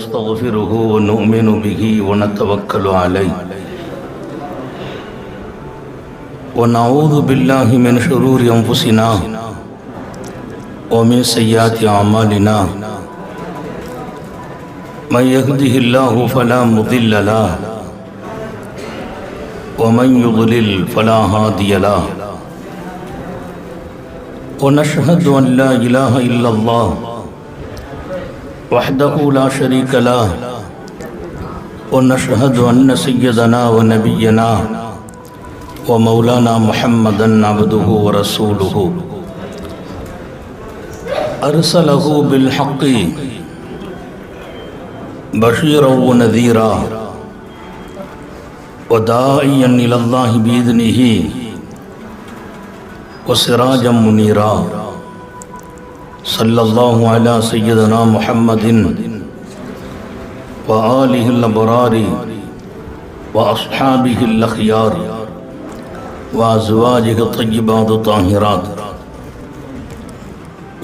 ونستغفره ونؤمن به ونتوكل عليه ونعوذ بالله من شرور أنفسنا ومن سيئات أعمالنا من يهده الله فلا مضل له ومن يضلل فلا هادي له ونشهد أن لا إله إلا الله وحده لا شريك له ونشهد أن سيدنا ونبينا ومولانا محمدا عبده ورسوله أرسله بالحق بشيرا ونذيرا وداعيا إلى الله بإذنه وسراجا منيرا صلى الله على سيدنا محمد وآله الأبرار وأصحابه الأخيار وأزواجه الطيبات الطاهرات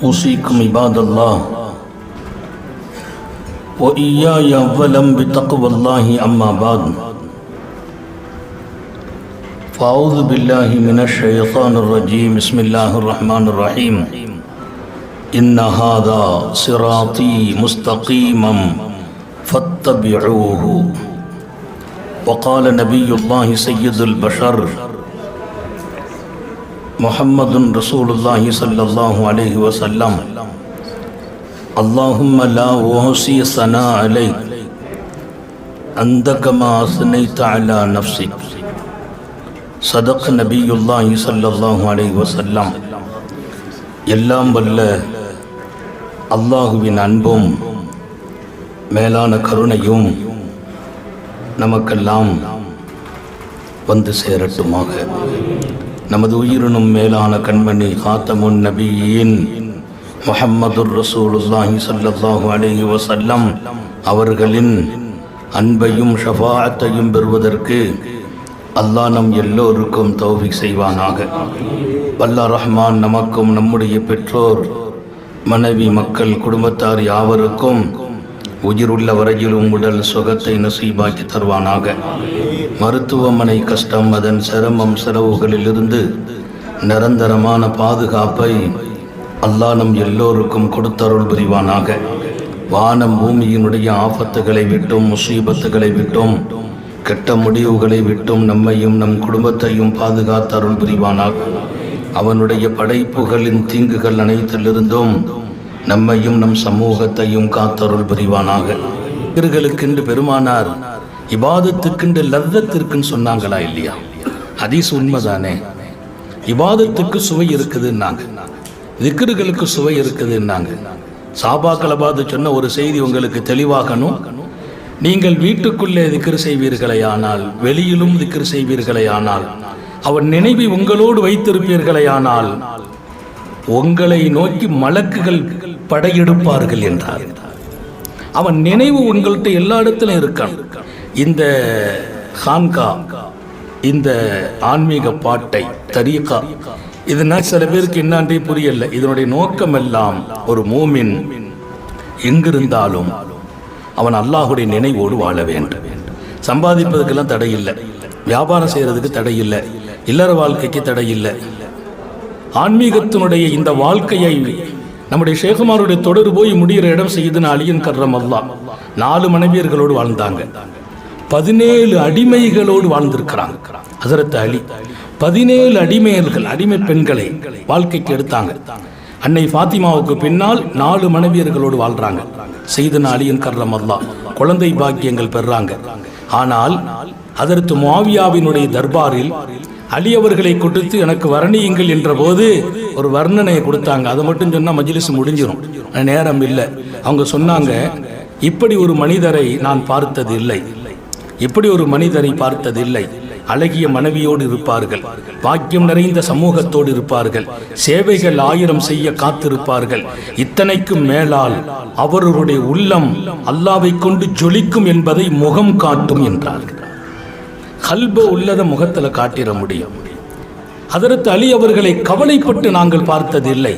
أوصيكم عباد الله وإياي أولا بتقوى الله أما بعد فأعوذ بالله من الشيطان الرجيم بسم الله الرحمن الرحيم إن هذا صراطي مستقيما فاتبعوه وقال نبي الله سيد البشر محمد رسول الله صلى الله عليه وسلم اللهم لا أحصي ثناء عليك أنت كما أثنيت على نفسك صدق نبي الله صلى الله عليه وسلم எல்லாம் வல்ல அல்லாஹுவின் அன்பும் மேலான கருணையும் நமக்கெல்லாம் வந்து சேரட்டுமாக. நமது உயிரினும் மேலான கண்மணி காத்தமுன் நபியின் முஹம்மதுர் ரசூலுல்லாஹி ஸல்லல்லாஹு அலைஹி வஸல்லம் அவர்களின் அன்பையும் ஷஃபாஅத்தையும் பெறுவதற்கு அல்லாஹ் நம் எல்லோருக்கும் தௌஃபீக் செய்வானாக. வல்லாஹ் ரஹ்மான் நமக்கும் நம்முடைய பெற்றோர் மனைவி மக்கள் குடும்பத்தார் யாவருக்கும் உயிருள்ள வரையிலும் உடல் சுகத்தை நசீபாக்கி தருவானாக. மருத்துவமனை கஷ்டம் அதன் சிரமம் செலவுகளிலிருந்து நிரந்தரமான பாதுகாப்பை அல்லாஹ் நம் எல்லோருக்கும் கொடுத்தருள் புரிவானாக. வானம் பூமியினுடைய ஆபத்துகளை விட்டும் முசீபத்துகளை விட்டும் கெட்ட முடிவுகளை விட்டும் நம்மையும் நம் குடும்பத்தையும் பாதுகாத்தருள் புரிவானாக. அவனுடைய படைப்புகளின் தீங்குகள் அனைத்திலிருந்தும் நம்மையும் நம் சமூகத்தையும் காத்தருள் புரிவானாக. இவர்களுக்கென்று பெருமானார் இபாதத்துக்கென்று லzzத்திற்குன்னு சொன்னாங்களா இல்லையா? ஹதீஸ் உண்மைதானே. இபாதத்துக்கு சுவை இருக்குதுன்னாங்க, திக்ருகளுக்கு சுவை இருக்குதுன்னாங்க. சாபாக்களை பார்த்து சொன்ன ஒரு செய்தி உங்களுக்கு தெளிவாகணும். நீங்கள் வீட்டுக்குள்ளே திக்ரு செய்வீர்களே ஆனால், வெளியிலும் திக்ரு செய்வீர்களே ஆனால், அவன் நினைவை உங்களோடு வைத்திருப்பீர்களே ஆனால் உங்களை நோக்கி மலக்குகள் படையெடுப்பார்கள் என்றார். அவன் நினைவு உங்கள்கிட்ட எல்லா இடத்திலும் இருக்கான். இந்த ஹான்கா, இந்த ஆன்மீக பாட்டை தரீகா, இதனால் சில பேருக்கு என்னான்றே புரியல. இதனுடைய நோக்கம் எல்லாம் ஒரு மூமின் எங்கிருந்தாலும் அவன் அல்லாஹுடைய நினைவோடு வாழ வேண்டும். சம்பாதிப்பதுக்கெல்லாம் தடை இல்லை, வியாபாரம் செய்கிறதுக்கு தடை இல்லை, இல்லற வாழ்க்கைக்கு தடை இல்லை. ஆன்மீகத்தினுடைய இந்த வாழ்க்கையை நம்முடைய ஷேகுமாருடைய தொடர் போய் முடிகிற இடம் செய்யுதுன்னு அலியின் கர்ரம் அல்லாஹ் 4 மனைவியர்களோடு வாழ்ந்தாங்க, 17 அடிமைகளோடு வாழ்ந்திருக்கிறாங்க. ஹஸரத் அலி 17 அடிமை பெண்களை வாழ்க்கைக்கு எடுத்தாங்க. அன்னை ஃபாத்திமாவுக்கு பின்னால் 4 மனைவியர்களோடு வாழ்றாங்க. செய்தனா அலியின் கர்ரம் அல்லாஹ் குழந்தை பாக்கியங்கள் பெறாங்க. ஆனால் ஹதரத் முஆவியாவினுடைய தர்பாரில் அலி அவர்களை கொடுத்து எனக்கு வர்ணியுங்கள் என்ற போது ஒரு வர்ணனையை கொடுத்தாங்க. அதை மட்டும் சொன்னால் மஜ்லிஸ் முடிஞ்சிடும், நேரம் இல்லை. அவங்க சொன்னாங்க, இப்படி ஒரு மனிதரை நான் பார்த்ததில்லை, இப்படி ஒரு மனிதரை பார்த்ததில்லை. அழகிய மனைவியோடு இருப்பார்கள், பாக்கியம் நிறைந்த சமூகத்தோடு இருப்பார்கள், சேவைகள் 1000 செய்ய காத்திருப்பார்கள். இத்தனைக்கும் மேலால் அவர்களுடைய உள்ளம் அல்லாவை கொண்டு ஜொலிக்கும் என்பதை முகம் காட்டும் என்றார்கள். கல்ப உள்ளத முகத்தில் காட்டிட முடியும். ஹதரத் அலி அவர்களை கவலைப்பட்டு நாங்கள் பார்த்ததில்லை.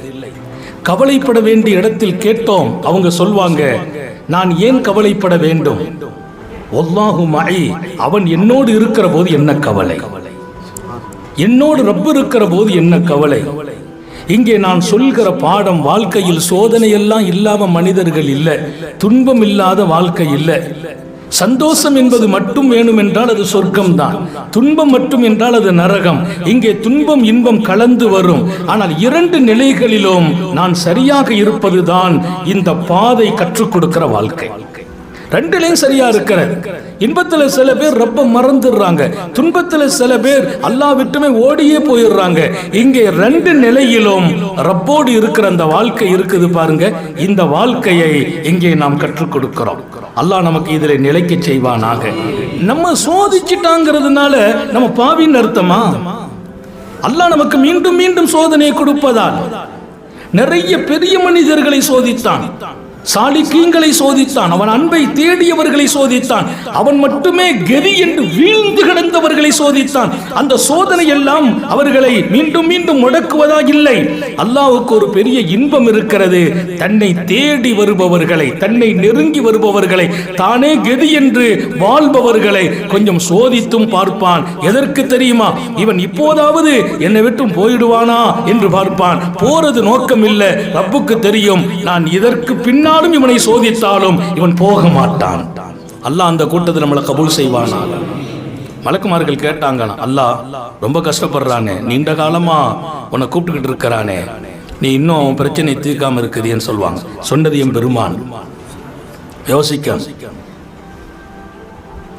கவலைப்பட வேண்டிய இடத்தில் கேட்டோம். அவங்க சொல்வாங்க, நான் ஏன் கவலைப்பட வேண்டும்? வல்லாஹு மஇ, அவன் என்னோடு இருக்கிற போது என்ன கவலை? என்னோடு ரப்பு இருக்கிற போது என்ன கவலை? இங்கே நான் சொல்கிற பாடம், வாழ்க்கையில் சோதனை எல்லாம் இல்லாம மனிதர்கள் இல்லை, துன்பம் இல்லாத வாழ்க்கை இல்லை. சந்தோஷம் என்பது மட்டும் வேணும் என்றால் அது சொர்க்கம் தான், துன்பம் மட்டும் என்றால் அது நரகம். இங்கே துன்பம் இன்பம் கலந்து வரும். ஆனால் இரண்டு நிலைகளிலும் நான் சரியாக இருப்பதுதான் இந்த பாதை கற்றுக் கொடுக்கிற வாழ்க்கை. ரெண்டுலையும் சரியா இருக்கிற. இன்பத்துல சில பேர் ரப்ப மறந்துடுறாங்க, துன்பத்துல சில பேர் அல்லாஹ் விட்டுமே ஓடியே போயிடுறாங்க. இங்கே ரெண்டு நிலையிலும் ரப்போடு இருக்கிற அந்த வாழ்க்கை இருக்குது பாருங்க. இந்த வாழ்க்கையை இங்கே நாம் கற்றுக் கொடுக்கிறோம். அல்லாஹ் நமக்கு இதில் நிலைக்க செய்வானாக. நம்ம சோதிச்சுட்டாங்கிறதுனால நம்ம பாவின்னு அர்த்தமா? அல்லாஹ் நமக்கு மீண்டும் மீண்டும் சோதனையை கொடுப்பதால் நிறைய பெரிய மனிதர்களை சோதித்தான், சாலிகீன்களை சோதித்தான், அவன் அன்பை தேடியவர்களை சோதித்தான், அவன் மட்டுமே கெதி என்று வீழ்ந்து கிடந்தவர்களை சோதித்தான். அந்த சோதனை எல்லாம் அவர்களை மீண்டும் மீண்டும் முடக்குவதாக இல்லை. அல்லாஹ்வுக்கு ஒரு பெரிய இன்பம் இருக்கிறது. தன்னை தேடி வருபவர்களை, தன்னை நெருங்கி வருபவர்களை, தானே கெதி என்று வாழ்பவர்களை கொஞ்சம் சோதித்தும் பார்ப்பான். எதற்கு தெரியுமா? இவன் இப்போதாவது என்னை விட்டும் போயிடுவானா என்று பார்ப்பான். போறது நோக்கம் இல்லை, ரப்புக்கு தெரியும் நான் இதற்கு பின்னால் இவனை சோதித்தாலும் இவன் போக மாட்டான். அல்லாஹ் அந்த கூட்டத்தில் நம்மளை கபூல் செய்வானா? மலக்குமார்கள் கேட்டாங்க, அல்லாஹ் ரொம்ப கஷ்டப்படுறானே, நீண்ட காலமா உன்னை கூப்பிட்டுக்கிட்டு இருக்கிறானே, நீ இன்னும் பிரச்சனை தீர்க்காம இருக்குதுன்னு சொல்லுவாங்க. சொன்னது என் பெருமான். யோசிக்க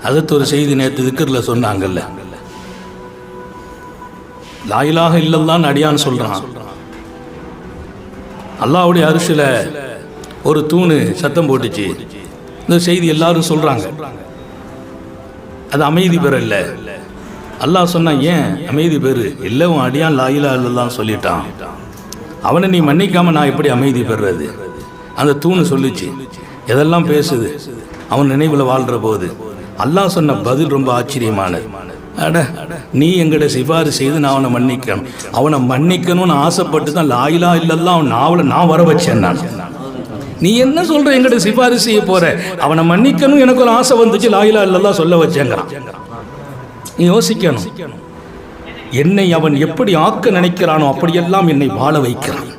அதற்கு ஒரு செய்தி நேற்று திக்ர்ல சொன்னாங்கல்ல, லா இலாஹ இல்லல்லாஹ் அடியான்னு சொல்றான். அல்லாஹ்வுடைய அரிசில ஒரு தூணு சத்தம் போட்டுச்சு. இந்த செய்தி எல்லாரும் சொல்றாங்க. அது அமைதி பெறல. அல்லாஹ் சொன்னா, ஏன் அமைதி பெறு? இல்லை, உன் அடியான் லா இலாஹ இல்லல்லாஹ் சொல்லிட்டான், அவனை நீ மன்னிக்காம நான் எப்படி அமைதி பெறுறது? அந்த தூணு சொல்லிச்சு. எதெல்லாம் பேசுது அவன் நினைவில் வாழ்ற போது. அல்லாஹ் சொன்ன பதில் ரொம்ப ஆச்சரியமானது. அட, நீ எங்கிட்ட சிபாரிசு செய்து நான் அவனை மன்னிக்கணும், அவனை மன்னிக்கணும்னு ஆசைப்பட்டு தான் லா இலாஹ இல்லல்லாஹ் அவன் நாவலை நான் வர வச்சேன். நான், நீ என்ன சொல்ற? எங்கிட்ட சிபாரிசு செய்ய போற? அவனை மன்னிக்கணும் எனக்கு ஒரு ஆசை வந்துச்சு, லா இலாஹ இல்லல்லாஹ் சொல்ல வச்சேங்கிறான். நீ யோசிக்கணும், என்னை அவன் எப்படி ஆக்க நினைக்கிறானோ அப்படியெல்லாம் என்னை வாழ வைக்கிறான்.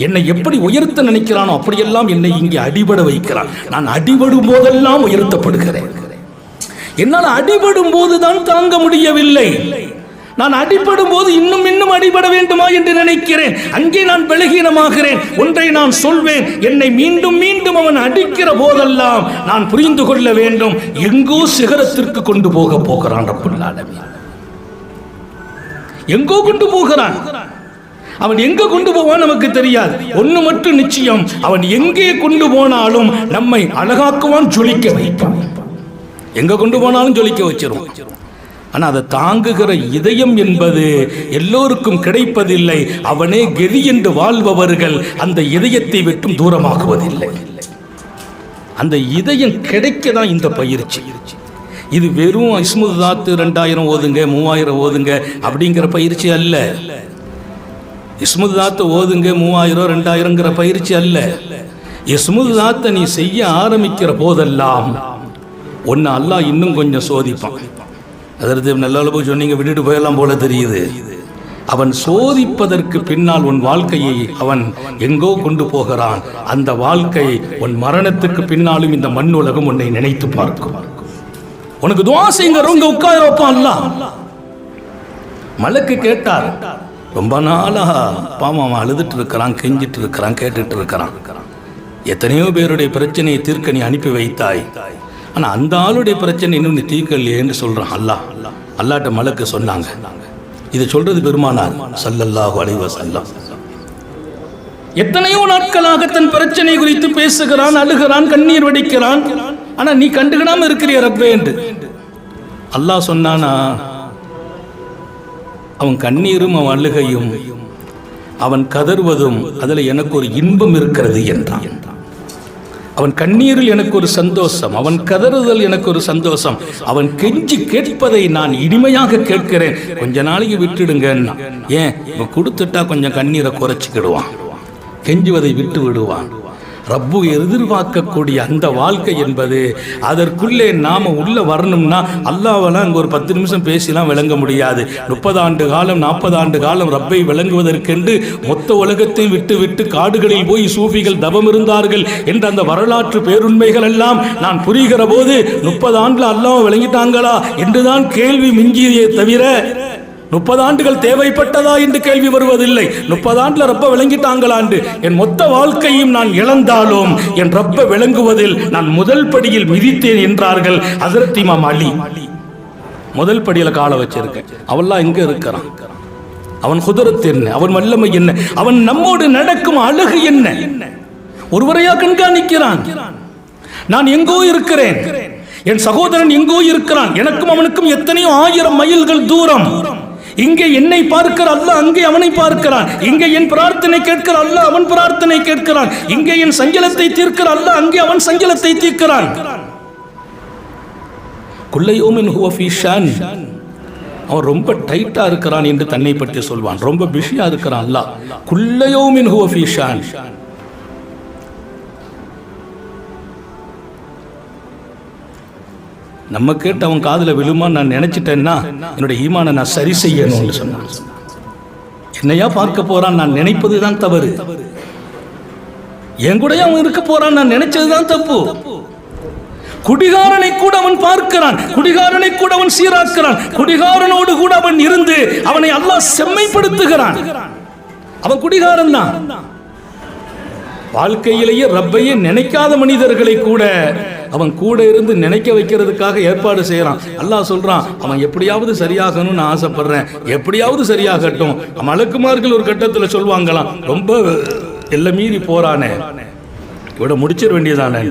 என்னை எப்படி உயர்த்த நினைக்கிறானோ அப்படியெல்லாம் என்னை இங்கே அடிபட வைக்கிறான். நான் அடிபடும் போதெல்லாம் உயர்த்தப்படுகிறேன். என்னால் அடிபடும் போதுதான் தாங்க முடியவில்லை. நான் அடிபடும் போது இன்னும் இன்னும் அடிபட வேண்டுமா என்று நினைக்கிறேன். அங்கே நான் பலகீனமாகிறேன். ஒன்றை நான் சொல்வேன், என்னை மீண்டும் மீண்டும் அவன் அடிக்கிற போதெல்லாம் நான் புரிந்து கொள்ள வேண்டும், எங்கோ சிகரத்திற்கு கொண்டு போகிறான் ரப்புல் ஆலமீன். எங்கோ கொண்டு போகிறான். அவன் எங்க கொண்டு போவான் நமக்கு தெரியாது. ஒண்ணு மட்டும் நிச்சயம், அவன் எங்கே கொண்டு போனாலும் நம்மை அழகாக்குவான், ஜொலிக்க வைப்பான். எங்க கொண்டு போனாலும் ஜொலிக்க வச்சிருவான். ஆனால் அதை தாங்குகிற இதயம் என்பது எல்லோருக்கும் கிடைப்பதில்லை. அவனே கெதி என்று வாழ்பவர்கள் அந்த இதயத்தை விட்டும் தூரமாகுவதில்லை. அந்த இதயம் கிடைக்க தான் இந்த பயிற்சி. இது வெறும் இஸ்முதாத்து 2000 ஓதுங்க 3000 ஓதுங்க அப்படிங்கிற பயிற்சி அல்ல. இஸ்முதாத்து ஓதுங்க 3000 2000ங்கிற பயிற்சி அல்ல. இஸ்முதாத்தை நீ செய்ய ஆரம்பிக்கிற போதெல்லாம் ஒன்னு அல்லாஹ் இன்னும் கொஞ்சம் சோதிப்பான். அதற்கு நல்ல போய் சொன்னீங்க, விட்டுட்டு போயெல்லாம் போல தெரியுது. அவன் சோதிப்பதற்கு பின்னால் உன் வாழ்க்கையை அவன் எங்கோ கொண்டு போகிறான். அந்த வாழ்க்கை உன் மரணத்துக்கு பின்னாலும் இந்த மண் உலகம் உன்னை நினைத்து பார்க்கும். உனக்கு துஆ செய்யுங்க, உட்கார வைப்பான் அல்லாஹ். மலக்கு கேட்டார், ரொம்ப நாளா பாவம் அழுதுட்டு இருக்கிறான், கெஞ்சிட்டு இருக்கிறான், கேட்டுட்டு இருக்கிறான். எத்தனையோ பேருடைய பிரச்சனையை தீர்க்க நீ அனுப்பி வைத்தாய், ஆனால் அந்த ஆளுடைய பிரச்சனை இன்னும் நீ தீர்க்கலையேன்னு சொல்கிறான் அல்லாஹ். அல்லாட்ட மலக்கு சொன்னாங்க, இதை சொல்றது பெருமானார் ஸல்லல்லாஹு அலைஹி வஸல்லம். எத்தனையோ நாட்களாக தன் பிரச்சனை குறித்து பேசுகிறான், அழுகிறான், கண்ணீர் வடிக்கிறான். ஆனால் நீ கண்டுகிடாம இருக்கிறிய ரப்பே என்று அல்லாஹ் சொன்னானா, அவன் கண்ணீரும் அவன் அழுகையும் அவன் கதறுவதும் அதில் எனக்கு ஒரு இன்பம் இருக்கிறது என்றான். அவன் கண்ணீரில் எனக்கு ஒரு சந்தோஷம், அவன் கதறுதல் எனக்கு ஒரு சந்தோஷம், அவன் கெஞ்சி கேட்பதை நான் இனிமையாக கேட்கிறேன், கொஞ்ச நாளைக்கு விட்டுடுங்கன்னா. ஏன், இவன் கொடுத்துட்டா கொஞ்சம் கண்ணீரை குறைச்சிக்கிடுவான், கெஞ்சுவதை விட்டு விடுவான். ரப்பு எதிர்பார்க்கக்கூடிய அந்த வாழ்க்கை என்பது, அதற்குள்ளே நாம உள்ள வரணும்னா அல்லாஹ்வெல்லாம் அங்கே ஒரு 10 நிமிஷம் பேசிலாம் விளங்க முடியாது. 30 ஆண்டு காலம் 40 ஆண்டு காலம் ரப்பை விளங்குவதற்கென்று மொத்த உலகத்தை விட்டு விட்டு காடுகளில் போய் சூஃபிகள் தவம் இருந்தார்கள் என்ற அந்த வரலாற்று பேருண்மைகள் எல்லாம் நான் புரிகிற போது 30 ஆண்டுல அல்லாஹ் விளங்கிட்டாங்களா என்றுதான் கேள்வி மிஞ்சியே தவிர 30 ஆண்டுகள் தேவைப்பட்டதா என்று கேள்வி வருவதில்லை. 30 ஆண்டுல ரப்ப விளங்கிட்டாங்களாண்டு என் மொத்த வாழ்க்கையும் நான் இழந்தாலும் என் ரப்ப விளங்குவதில் நான் முதல் படியில் மிதித்தேன் என்றார்கள் ஹஜ்ரத் இமாம் அலி. முதல் படியில காலை வச்சிருக்கேன். அவெல்லாம் எங்க இருக்கிறான்? அவன் குதிரத் என்ன, அவன் வல்லமை என்ன, அவன் நம்மோடு நடக்கும் அழகு என்ன, ஒருவரையா கண்காணிக்கிறான். நான் எங்கோ இருக்கிறேன், என் சகோதரன் எங்கோ இருக்கிறான், எனக்கும் அவனுக்கும் எத்தனையோ 1000 மைல்கள் தூரம். இங்கே என்னை பார்க்கிற அல்லாஹ் அங்கே அவனை பார்க்கிறான். இங்கே என் பிரார்த்தனை கேட்கிற அல்லாஹ் அவன் பிரார்த்தனை கேட்கிறான். இங்கே என் சஞ்சலத்தை தீர்க்கிற அல்லாஹ் அங்கே அவன் சஞ்சலத்தை தீர்க்கிறான். குல்லையோமின் ஹுவ ஃபீ ஷான். அவன் ரொம்ப டைட்டா இருக்கிறான் என்று தன்னை பற்றி சொல்வான். ரொம்ப பிஸியா இருக்கிறான் அல்லாஹ். குல்லையோமின் ஹுவ ஃபீ ஷான். நம்ம கேட்டு அவன் காதுல விழுமா நான் நினைச்சிட்டேன்னா என்னுடைய ஈமானை நான் சரி செய்யணும்னு சொன்னான். என்னையா பார்க்க போறான், நான் நினைப்பதுதான் தவறு. என் கூட அவன் இருக்க போறான், நான் நினைச்சதுதான் தப்பு. குடிகாரனை கூட அவன் பார்க்கிறான், குடிகாரனை கூட அவன் சீராக்கிறான், குடிகாரனோடு கூட அவன் இருந்து அவனை அல்லாஹ் செம்மைப்படுத்துகிறான். அவன் குடிகாரன் தான். வாழ்க்கையிலேயே ரப்பையே நினைக்காத மனிதர்களை கூட அவன் கூட இருந்து நினைக்க வைக்கிறதுக்காக ஏற்பாடு செய்யறான். அல்லாஹ் சொல்றான், அவன் எப்படியாவது சரியாகணும்னு ஆசைப்படுறேன், எப்படியாவது சரியாகட்டும். மலக்குமார்கள் ஒரு கட்டத்தில் சொல்வாங்களாம், ரொம்ப எல்லை மீறி போறானே, இவட முடிச்சிட வேண்டியதானே.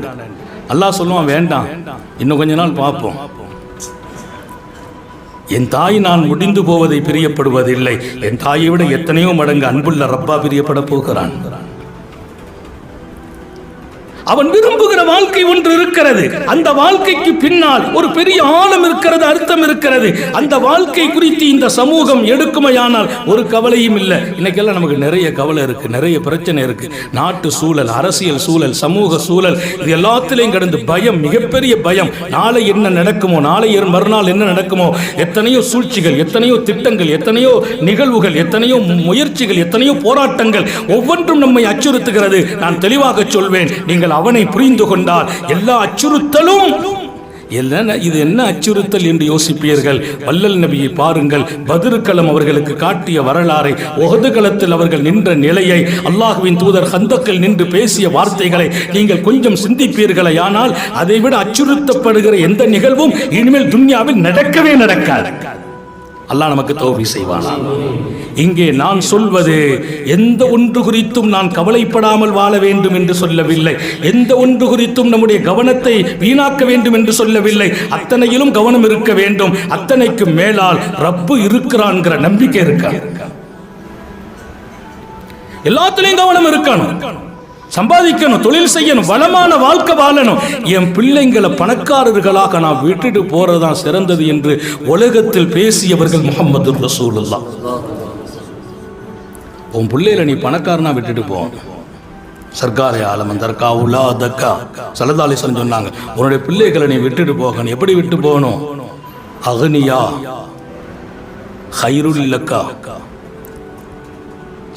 அல்லாஹ் சொல்லுவான், வேண்டாம், இன்னும் கொஞ்ச நாள் பார்ப்போம். என் தாய் நான் முடிந்து போவதை பிரியப்படுவதில்லை, என் தாயை விட எத்தனையோ மடங்கு அன்புள்ள ரப்பா பிரியப்பட போகிறான். அவன் விரும்புகிற வாழ்க்கை ஒன்று இருக்கிறது. அந்த வாழ்க்கைக்கு பின்னால் ஒரு பெரிய ஆழம் இருக்கிறது, அர்த்தம் இருக்கிறது. அந்த வாழ்க்கை குறித்து இந்த சமூகம் எடுக்குமையானால் ஒரு கவலையும் இல்லை. இன்னைக்கெல்லாம் நமக்கு நிறைய கவலை இருக்கு, நிறைய பிரச்சனை இருக்கு. நாட்டு சூழல், அரசியல் சூழல், சமூக சூழல், இது எல்லாத்திலையும் கடந்து பயம், மிகப்பெரிய பயம். நாளை என்ன நடக்குமோ, நாளை மறுநாள் என்ன நடக்குமோ, எத்தனையோ சூழ்ச்சிகள், எத்தனையோ திட்டங்கள், எத்தனையோ நிகழ்வுகள், எத்தனையோ முயற்சிகள், எத்தனையோ போராட்டங்கள், ஒவ்வொன்றும் நம்மை அச்சுறுத்துகிறது. நான் தெளிவாக சொல்வேன், நீங்கள் அவனை புரிந்து கொண்டால் எல்லா அச்சுறுத்தலும் இது என்ன அச்சுறுத்தல் என்று யோசிப்பீர்கள். வல்லல் நபியை பாருங்கள், பத்ருக்களம் அவர்களுக்கு காட்டிய வரலாறை, உஹது களத்தில் அவர்கள் நின்ற நிலையை, அல்லாஹ்வின் தூதர் கந்தக்கில் நின்று பேசிய வார்த்தைகளை நீங்கள் கொஞ்சம் சிந்திப்பீர்களே, ஆனால் அதைவிட அச்சுறுத்தப்படுகிற எந்த நிகழ்வும் இனிமேல் துன்யாவில் நடக்கவே நடக்காது. அல்லாஹ் நமக்கு தௌஃபீக் செய்வானா. இங்கே நான் சொல்வது எந்த ஒன்று குறித்தும் நான் கவலைப்படாமல் வாழ வேண்டும் என்று சொல்லவில்லை, எந்த ஒன்று குறித்தும் நம்முடைய கவனத்தை வீணாக்க வேண்டும் என்று சொல்லவில்லை. அத்தனையிலும் கவனம் இருக்க வேண்டும். அத்தனைக்கு மேலால் ரப்பு இருக்கிறான்ங்கிற நம்பிக்கை இருக்கா, எல்லாத்திலையும் கவனம் இருக்கணும். சம்பாதிக்கணும், தொழில் செய்யணும், வளமான வாழ்க்கை வாழணும். என் பிள்ளைங்களை பணக்காரர்களாக நான் விட்டுட்டு போறதுதான் சிறந்தது என்று உலகத்தில் பேசியவர்கள் முஹம்மது ரசூலுல்லாஹ். உன் பிள்ளைகளை நீ பணக்காரனா விட்டுட்டு போ, சர்க்காரே ஆலம் தர்கா உலா தக்கா ஸல்லல்லாஹு அலைஹி வஸல்லம் சொன்னாங்க, உன்னுடைய பிள்ளைகளை நீ விட்டுட்டு போகணும். எப்படி விட்டு போகணும்? அக்னியா ஹைருல் லக்கா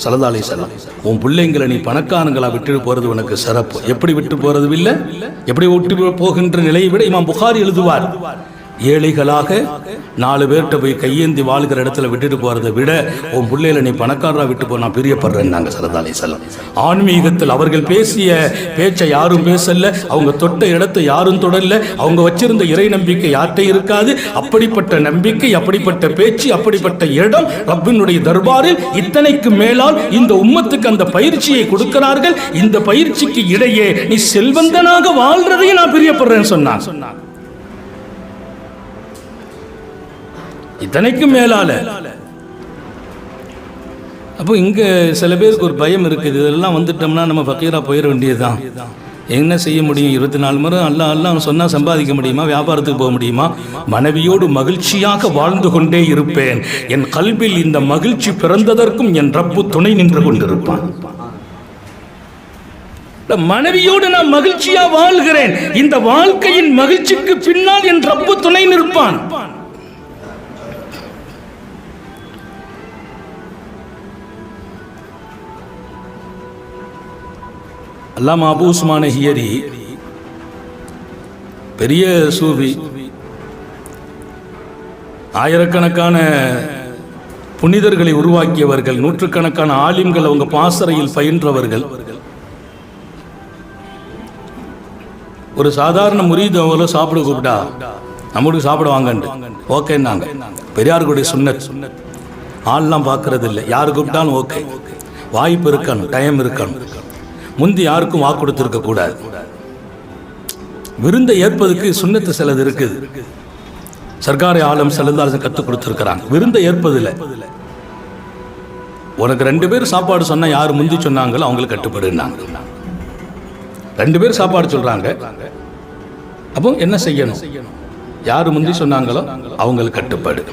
ஸல்லல்லாஹு அலைஹி வஸல்லம், உன் பிள்ளைங்களை நீ பணக்காரங்களா விட்டு போறது உனக்கு சிறப்பு. எப்படி விட்டு போறது இல்லை, எப்படி விட்டு போகின்ற நிலையை விட இமாம் புகாரி எழுதுவார், ஏழைகளாக 4 பேர்கிட்ட போய் கையேந்தி வாழ்கிற இடத்துல விட்டுட்டு போறதை விட உன் பிள்ளைகளை நீ பணக்காரரா விட்டு போ, நான் பிரியப்படுறேன் நாங்கள் ஸல்லல்லாஹு அலைஹி வஸல்லம். ஆன்மீகத்தில் அவர்கள் பேசிய பேச்சை யாரும் பேசல, அவங்க தொட்ட இடத்தை யாரும் தொடரல, அவங்க வச்சிருந்த இறை நம்பிக்கை யார்கிட்ட இருக்காது. அப்படிப்பட்ட நம்பிக்கை, அப்படிப்பட்ட பேச்சு, அப்படிப்பட்ட இடம் ரப்பினுடைய தர்பாரில். இத்தனைக்கு மேலால் இந்த உம்மத்துக்கு அந்த பயிற்சியை கொடுக்கிறார்கள். இந்த பயிற்சிக்கு இடையே நீ செல்வந்தனாக வாழ்றதையும் நான் பிரியப்படுறேன்னு சொன்னான். இத்தனைக்கும் மேலால. அப்போ இங்க சில பேருக்கு ஒரு பயம் இருக்குது, இதெல்லாம் வந்துட்டோம்னா நம்ம ஃபக்கீரா போயிட வேண்டியதுதான். என்ன செய்ய முடியும்? 24 முறை அல்லாஹ் அல்லாஹ் சொன்னா சம்பாதிக்க முடியுமா? வியாபாரத்துக்கு போக முடியுமா? மனைவியோடு மகிழ்ச்சியாக வாழ்ந்து கொண்டே இருப்பேன். என் கல்வில் இந்த மகிழ்ச்சி பிறந்ததற்கும் என் ரப்பு துணை நின்று கொண்டிருப்பான். மனைவியோடு நான் மகிழ்ச்சியா வாழ்கிறேன். இந்த வாழ்க்கையின் மகிழ்ச்சிக்கு பின்னால் என் ரப்பு துணை நிற்பான். அல்லாமா அபூ உஸ்மான் ஹியரி பெரிய சூஃபி, ஆயிரக்கணக்கான புனிதர்களை உருவாக்கியவர்கள், நூற்றுக்கணக்கான ஆலிம்கள் அவங்க பாசறையில் பயின்றவர்கள். ஒரு சாதாரண முரீது அவங்கள சாப்பிட கூப்பிட்டா நம்மளுக்கு சாப்பிட வாங்கண்டு ஓகேன்னாங்க. பெரியார்களுடைய சுன்னத். ஆள்லாம் பார்க்கறது இல்லை, யாரு கூப்பிட்டாலும் ஓகே. வாய்ப்பு இருக்கணும், டைம் இருக்கணும். முந்தி யாருக்கும் வாக்கு கொடுத்துருக்க கூடாது. விருந்தை ஏற்பதுக்கு சுன்னத்து சிலது இருக்குது. சர்க்காரி ஆலம் செல்லந்தாலும் கற்றுக் கொடுத்துருக்கிறாங்க. விருந்தை ஏற்பதில்லை. உனக்கு 2 பேர் சாப்பாடு சொன்னா யாரு முந்தி சொன்னாங்களோ அவங்களுக்கு கட்டுப்படுனாங்க. 2 பேர் சாப்பாடு சொல்றாங்க, அப்போ என்ன செய்யணும்? யாரு முந்தி சொன்னாங்களோ அவங்களுக்கு கட்டுப்பாடு.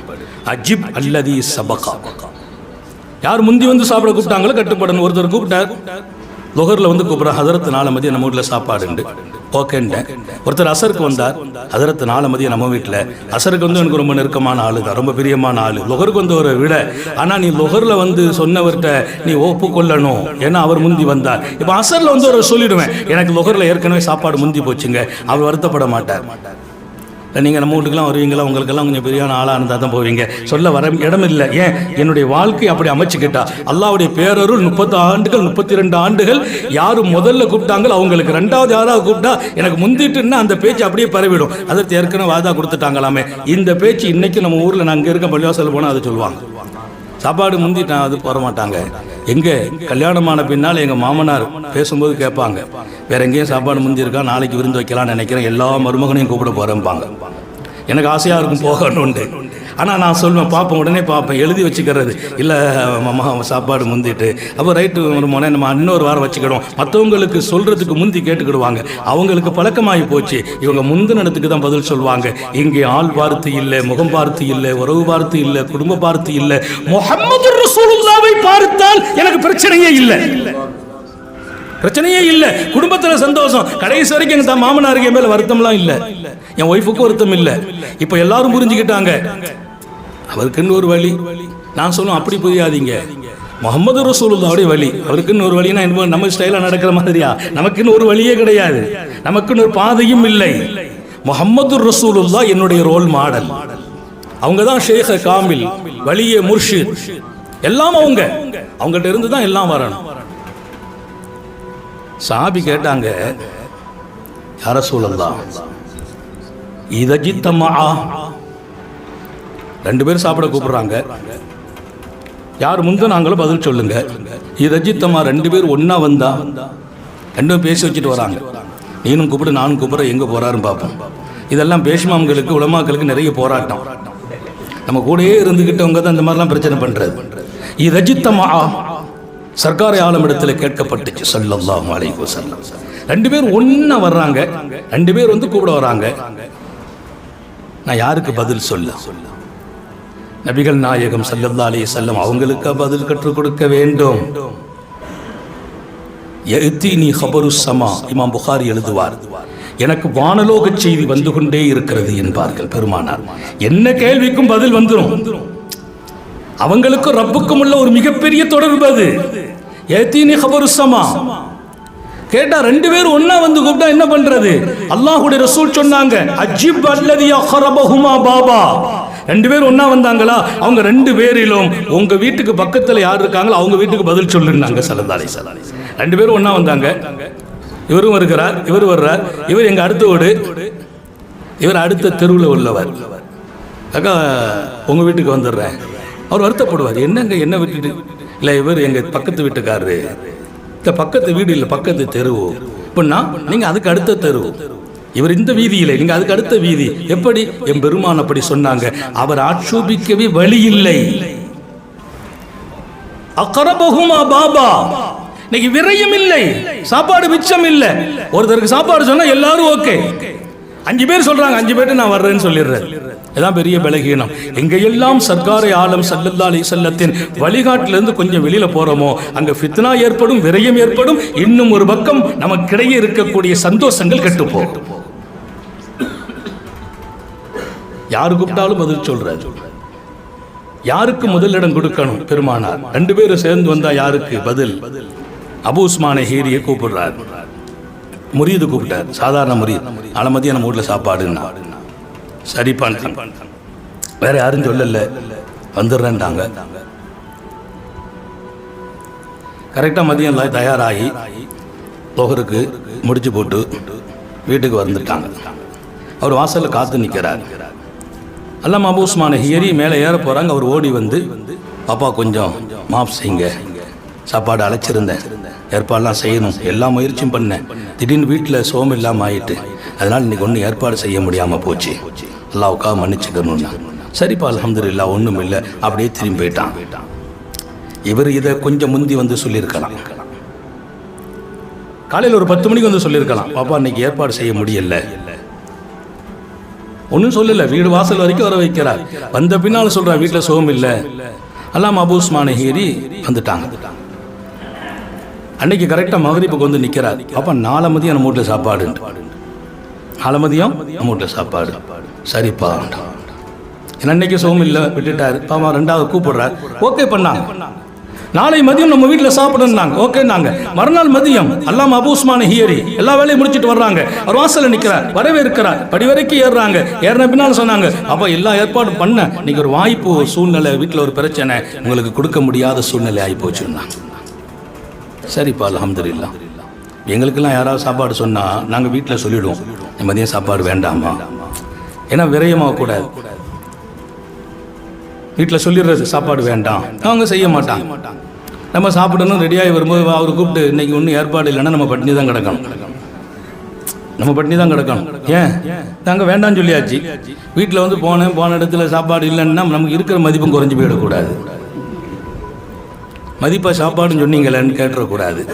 அஜிப் அல்லதி சபகா, யார் முந்தி வந்து சாப்பிட கூப்பிட்டாங்களோ கட்டுப்படணும். ஒருத்தர் கூப்பிட்டார், லுஹர்ல வந்து கூப்பிட்ற, ஹதரத்து 4 மதியம் நம்ம வீட்டில் சாப்பாடு உண்டு ஓகேன்ட்டேன். ஒருத்தர் அசருக்கு வந்தார், ஹதரத்து 4 மதியம் நம்ம வீட்டில். அசருக்கு வந்து எனக்கு ரொம்ப நெருக்கமான ஆளு தான், ரொம்ப பிரியமான ஆளு. லுஹருக்கு வந்தவரை விட, ஆனால் நீ லுஹர்ல வந்து சொன்னவர்கிட்ட நீ ஒப்புக்கொள்ளணும், ஏன்னா அவர் முந்தி வந்தார். இப்போ அசரில் வந்து ஒரு சொல்லிடுவேன், எனக்கு லுஹர்ல ஏற்கனவே சாப்பாடு முந்தி போச்சுங்க, அவர் வருத்தப்பட மாட்டார். நீங்கள் நம்ம வீட்டுக்கெல்லாம் வருவீங்களா, உங்களுக்கெல்லாம் கொஞ்சம் பெரியான ஆளாக இருந்தால் தான் போவீங்க, சொல்ல வர இடம் இல்லை. ஏன் என்னுடைய வாழ்க்கை அப்படி அமைச்சுக்கிட்டா, அல்லாவுடைய பேரருள் 30 ஆண்டுகள் 32 ஆண்டுகள் யார் முதல்ல கூப்பிட்டாங்களோ அவங்களுக்கு 2வது யாராவது கூப்பிட்டா எனக்கு முந்திட்டுன்னா அந்த பேச்சு அப்படியே பரவிடும். அதற்கு ஏற்கனவே வாதா கொடுத்துட்டாங்களாமே. இந்த பேச்சு இன்னைக்கு நம்ம ஊரில் நான் இங்கே இருக்க பள்ளிவாசல் போனால் அதை சொல்லுவாங்க, சாப்பாடு முந்திட்டான், அது போட மாட்டாங்க. எங்கே கல்யாணமான பின்னால் எங்கள் மாமனார் பேசும்போது கேட்பாங்க, வேற எங்கேயும் சாப்பாடு முந்திருக்கா, நாளைக்கு விருந்து வைக்கலாம்னு நினைக்கிறேன், எல்லா மருமகனையும் கூப்பிட போகிறேன்பாங்க. எனக்கு ஆசையாக இருக்கும் போகணுண்டு. ஆனால் நான் சொல்லுவேன், பார்ப்பேன், உடனே பார்ப்பேன், எழுதி வச்சுக்கிறது இல்லை மாமா சாப்பாடு முந்திட்டு. அப்போ ரைட்டு மோனே நம்ம இன்னொரு வாரம் வச்சுக்கிடும். மற்றவங்களுக்கு சொல்கிறதுக்கு முந்தி கேட்டுக்கிடுவாங்க. அவங்களுக்கு பழக்கமாகி போச்சு, இவங்க முந்தினத்துக்கு தான் பதில் சொல்லுவாங்க. இங்கே ஆள் பார்த்து இல்லை, முகம் பார்த்து இல்லை, உறவு பார்த்து இல்லை, குடும்ப பார்த்து இல்லை, முஹம்மது ரசூலுல்லாஹ்வை பார்த்தால் எனக்கு பிரச்சனையே இல்லை, பிரச்சனையே இல்லை. குடும்பத்தில் சந்தோஷம். கடைசி வரைக்கும் எங்க மாமனாருக்கு என் மேல வருத்தம்லாம் இல்லை, என் ஒய்ஃபுக்கு வருத்தம் இல்லை. இப்போ எல்லாரும் புரிஞ்சுக்கிட்டாங்க, அவருக்குன்னு ஒரு வழி. நான் சொல்லுவேன், அப்படி புரியாதீங்க, முஹம்மது ரசூலுல்லாஹ்வுடைய வழி. அவருக்குன்னு ஒரு வழினா நம்ம ஸ்டைலாக நடக்கிற மாதிரியா? நமக்குன்னு ஒரு வழியே கிடையாது, நமக்குன்னு ஒரு பாதையும் இல்லை. முஹம்மது ரசூலுல்லாஹ் என்னுடைய ரோல் மாடல். அவங்க தான் ஷேഖ காமில், வலியே முர்ஷித், எல்லாம் அவங்கள்ட்ட இருந்து தான் எல்லாம் வரணும். சாபி கேட்டாங்க, யா ரசூலல்லாஹ் இதஜித்தமா, 2 பேர் சாப்பிட கூப்பிடுறாங்க, யார் முந்தினாங்களோ பதில் சொல்லுங்க. இதஜித்தமா, 2 பேர் ஒன்னா வந்தா, 2 பேசி வச்சுட்டு வராங்க, நீனும் கூப்பிடு நானும் கூப்பிடுற, எங்க போறாருன்னு பார்ப்போம். இதெல்லாம் பேஷ்மாம்களுக்கு உலமாக்களுக்கு நிறைய போராட்டம். நம்ம கூடயே இருந்துகிட்டவங்க தான் இந்த மாதிரிலாம் பிரச்சனை பண்றது. இதஜித்தமா சர்க்காரி ஆலம் இடத்துல கேட்கப்பட்டுச்சு ஸல்லல்லாஹு அலைஹி வஸல்லம். 2 பேர் ஒண்ணா வர்றாங்க, 2 பேர் வந்து கூப்பிட வராங்க, நான் யாருக்கு பதில் சொல்ல? நபிகள் நாயகம் ஸல்லல்லாஹு அலைஹி வஸல்லம் அவங்களுக்கு பதில் கற்றுக் கொடுக்க வேண்டும். யஅதீனி ஹபருஸ் ஸமா, இமாம் புகாரி எழுதுவார், எனக்கு வானலோக செய்தி வந்து கொண்டே இருக்கிறது என்பார்கள் பெருமானார். என்ன கேள்விக்கும் பதில் வந்துடும். அவங்களுக்கும் ரப்புக்கும் உள்ள ஒரு மிகப்பெரிய தொடர்பு அது. யஅதீனி ஹபருஸ் ஸமா கேட்டா 2 பேரும் ஒண்ணா வந்து கூப்பிட்டா என்ன பண்றது? அல்லாஹ்வுடைய ரசூல் சொன்னாங்க, அஜிப் அல்லதி அഖரபஹுமா பாபா. 2 பேர் ஒண்ணா வந்தாங்களா, அவங்க 2 பேரிலும் உங்க வீட்டுக்கு பக்கத்துல யார் இருக்காங்களோ அவங்க வீட்டுக்கு பதில் சொல்லுன்னாங்க ஸல்லல்லாஹு அலைஹி வஸல்லம். 2 பேரும் ஒண்ணா வந்தாங்க, இவரும் வருகிறார், இவர் வர்றார், இவர் எங்க அடுத்த வீடு, இவர் அடுத்த தெருவில் உள்ளவர். அக்கா உங்க வீட்டுக்கு வந்துடுறேன். அவர் வருத்தப்படுவார், என்னங்க என்ன விட்டுட்டு? இல்லை, இவர் எங்க பக்கத்து வீட்டுக்காரரு, இந்த பக்கத்து வீடு இல்லை, பக்கத்து தெரு. இப்படின்னா நீங்க அதுக்கு அடுத்த தெரு, இவர் இந்த வீதி இல்லை, நீங்க அதுக்கு அடுத்த வீதி. எப்படி? என் பெருமான் அப்படி சொன்னாங்க. அவர் ஆட்சேபிக்கவே வழி இல்லை. அக்ரபஹுமா பாபா, இன்னைக்கு விரயம் இல்லை, சாப்பாடு மிச்சம் இல்லை. ஒருத்தருக்கு சாப்பாடு சொன்னா எல்லாரும் ஓகே, 5 பேர் சொல்றாங்க, 5 பேர்ட்டு நான் வர்றேன்னு சொல்லிடுறேன். இதான் பெரிய பலகீனம். எங்கெல்லாம் சர்க்காரை ஆலம் ஸல்லல்லாஹு அலைஹி வஸல்லத்தின் வழிகாட்டிலிருந்து கொஞ்சம் வெளியில போறோமோ அங்க ஃபித்னா ஏற்படும், விரயம் ஏற்படும். இன்னும் ஒரு பக்கம் நமக்கிடையே இருக்கக்கூடிய சந்தோஷங்கள் கெட்டு போகும். யாரு கூப்பிட்டாலும் பதில் சொல்றாரு. யாருக்கு முதலிடம் கொடுக்கணும்? பெருமானார். 2 பேரும் சேர்ந்து வந்தா யாருக்கு பதில்? அபூ உஸ்மான் ஹீரியை கூப்பிடுறார். முரீது கூப்பிட்டார், சாதாரண முரீது. மதியம் நம்ம வீட்டில் சாப்பாடுன்னா சரிப்பான், வேற யாரும் சொல்லல, வந்துடுறேன்ட்டாங்க. கரெக்டாக மதியம் தயாராகி லோகருக்கு முடிச்சு போட்டு வீட்டுக்கு வந்துட்டாங்க. அவர் வாசலில் காத்து நிற்கிறார். அல்லாம அபூ உஸ்மான் ஹியரி மேலே ஏற போகிறாங்க. அவர் ஓடி வந்து, பாப்பா கொஞ்சம் மாஃப் செய்யுங்க, சாப்பாடு அழைச்சிருந்தேன், ஏற்பாடெல்லாம் செய்யணும், எல்லா முயற்சியும் பண்ணேன், திடீர்னு வீட்டில் சோம் இல்லாமல் ஆயிட்டு, அதனால் இன்னைக்கு ஒன்றும் ஏற்பாடு செய்ய முடியாமல் போச்சு, அல்லாவுக்காக மன்னிச்சுக்கணும்னா. சரிப்பா அல்ஹம்துலில்லாஹ், ஒன்றும் இல்லை, அப்படியே திரும்பி போயிட்டான். இவர் இதை கொஞ்சம் முந்தி வந்து சொல்லியிருக்கலாம். காலையில் ஒரு 10 மணிக்கு வந்து சொல்லியிருக்கலாம், பாப்பா இன்னைக்கு ஏற்பாடு செய்ய முடியல. ஒன்றும் சொல்லலை, வீடு வாசல் வரைக்கும் வர வைக்கிறார். வந்த பின்னால் சொல்கிறார் வீட்டில் சோம் இல்லை. அல்லாம அபூ உஸ்மான் ஹீரி வந்துட்டாங்க. அன்னைக்கு கரெக்டாக மகரிப்புக்கு வந்து நிற்கிறார். அப்போ 4 மதியம் நம்ம வீட்டில் சாப்பாடு, 4 மதியம் நம்ம வீட்டில் சாப்பாடு. சரிப்பா, அன்னைக்கு சோம் இல்லை விட்டுட்டார். பாமா 2வது கூப்பிடுறார். ஓகே பண்ணாங்க. நாளை மதியம் நம்ம வீட்டில் சாப்பிடணும்னாங்க. ஓகேன்னாங்க. மறுநாள் மதியம் அல்லாம அபூ உஸ்மான் ஹியரி எல்லா வேலையும் முடிச்சுட்டு வர்றாங்க. அவர் வாசலில் நிற்கிறார், வரவேற்கிறார், படி வரைக்கும் ஏறுறாங்க. ஏறின பின்னால் சொன்னாங்க, அப்போ எல்லா ஏற்பாடும் பண்ண, இன்னைக்கு ஒரு வாய்ப்பு, சூழ்நிலை, வீட்டில் ஒரு பிரச்சனை, உங்களுக்கு கொடுக்க முடியாத சூழ்நிலை ஆகி போச்சுன்னா. சரிப்பா அல்ஹம்துலில்லாஹ். எங்களுக்கெல்லாம் யாராவது சாப்பாடு சொன்னால் நாங்கள் வீட்டில் சொல்லிவிடுவோம், மதியம் சாப்பாடு வேண்டாமா, ஏன்னா விரயமாக கூடாது. வீட்டில் சொல்லிடுறது சாப்பாடு வேண்டாம், அவங்க செய்ய மாட்டாங்க. நம்ம சாப்பிடணும் ரெடியாகி வரும்போது அவர் கூப்பிட்டு இன்னைக்கு ஒன்றும் ஏற்பாடு இல்லைன்னா நம்ம பட்டினி தான் கிடக்கணும், நம்ம பட்டினி தான் கிடக்கணும். ஏன் நாங்கள் வேண்டாம்னு சொல்லியாச்சு. வீட்டில் வந்து போன இடத்துல சாப்பாடு இல்லைன்னா நமக்கு இருக்கிற மதிப்பும் குறைஞ்சி போயிடக்கூடாது. மதிப்பாக சாப்பாடுன்னு சொன்னீங்களேன்னு கேட்டுறக்கூடாது.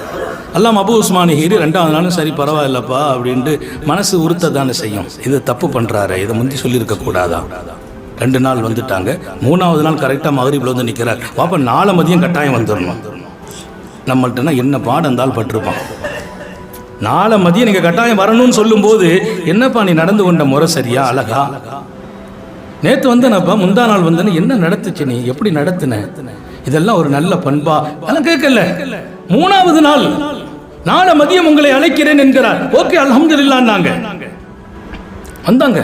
அல்லாம அபூ உஸ்மான் ஹீரி 2வது நாளும் சரி பரவாயில்லப்பா அப்படின்ட்டு மனசு உறுத்த தானே செய்யும். இது தப்பு பண்ணுறாரு, இதை முந்தி சொல்லியிருக்க கூடாதா. 2 நாள் வந்துட்டாங்க. 3வது நாள் கரெக்டாக மகரிபில் வந்து நிற்கிறார். பாப்பா 4 மதியம் கட்டாயம் வந்துடணும். நம்மள்கிட்டனா என்ன பாடம் இருந்தாலும் பட்டிருப்பான். 4 மதியம் நீங்கள் கட்டாயம் வரணும்னு சொல்லும்போது, என்னப்பா நீ நடந்து கொண்ட முறை சரியா, அழகா, நேற்று வந்தேனப்பா, முந்தா நாள் வந்தேன்னு என்ன நடத்துச்சு, நீ எப்படி நடத்துன, இதெல்லாம் ஒரு நல்ல பண்பா, அதெல்லாம் கேட்கல. 3வது நாள் 4 மதியம் உங்களை அழைக்கிறேன் என்கிறார். ஓகே அல்ஹம்துலில்லாஹ்னாங்க. வந்தாங்க,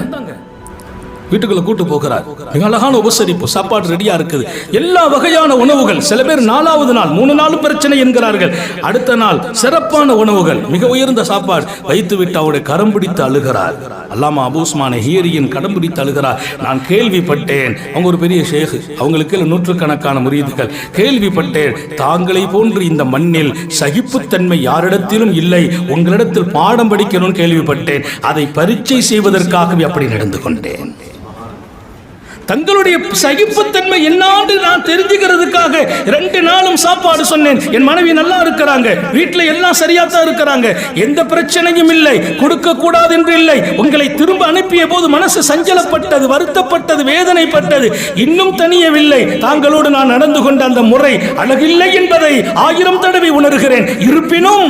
வீட்டுக்குள்ள கூட்டு போகிறார். மிக அழகான உபசரிப்பு, சாப்பாடு ரெடியா இருக்குது, எல்லா வகையான உணவுகள். சில பேர் 4வது நாள் 3 நாள் பிரச்சனை என்கிறார்கள். அடுத்த நாள் சிறப்பான உணவுகள், மிக உயர்ந்த சாப்பாடு வைத்து விட்டு அவருடைய கரம் பிடித்து அழுகிறார். அல்லாமா அபூ உஸ்மான் ஹியரியின் கரம் பிடித்து அழுகிறார். நான் கேள்விப்பட்டேன், அவங்க ஒரு பெரிய ஷேக், அவங்களுக்கு 100கணக்கான முரீதுகள், கேள்விப்பட்டேன் தாங்களை போன்று இந்த மண்ணில் சகிப்புத்தன்மை யாரிடத்திலும் இல்லை, உங்களிடத்தில் பாடம் படிக்கணும்னு கேள்விப்பட்டேன், அதை பரீட்சை செய்வதற்காகவே அப்படி நடந்து கொண்டேன். தங்களுடைய சகிப்புத்தன்மை என்னான்னு நான் தெரிஞ்சுக்கிறதுக்காக 2 நாளும் சாப்பாடு சொன்னேன். என் மனைவி நல்லா இருக்கிறாங்க, வீட்டில் எல்லாம் சரியாத்தான் இருக்கிறாங்க, எந்த பிரச்சனையும் இல்லை, கொடுக்க கூடாது என்று இல்லை. உங்களை திரும்ப அனுப்பிய போது மனசு சஞ்சலப்பட்டது, வருத்தப்பட்டது, வேதனைப்பட்டது, இன்னும் தனியவில்லை. தாங்களோடு நான் நடந்து கொண்ட அந்த முறை அழகில்லை என்பதை 1000 தடவை உணர்கிறேன். இருப்பினும்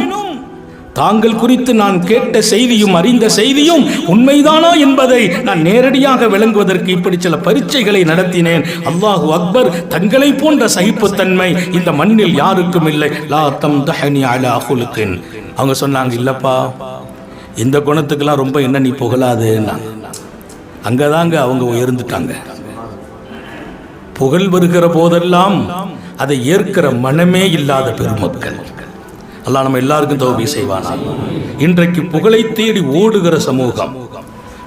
தாங்கள் குறித்து நான் கேட்ட செய்தியும் அறிந்த செய்தியும் உண்மைதானா என்பதை நான் நேரடியாக விளங்குவதற்கு இப்படி சில பரீட்சைகளை நடத்தினேன். அல்லாஹு அக்பர். தங்களை போன்ற சகிப்புத்தன்மை இந்த மண்ணில் யாருக்கும் இல்லை. லா தம்தஹனி அலா குலுகின். அவங்க சொன்னாங்க, இல்லப்பா இந்த குணத்துக்கெல்லாம் ரொம்ப என்ன நீ புகழாதேன்னா. அங்கதாங்க அவங்க உயர்ந்துட்டாங்க. புகழ் வருகிற போதெல்லாம் அதை ஏற்கிற மனமே இல்லாத பெருமக்கள். அல்லாஹ் நம்ம எல்லாருக்கும் தௌபீக் செய்வானா. இன்றைக்கு புகழை தேடி ஓடுகிற சமூகம்,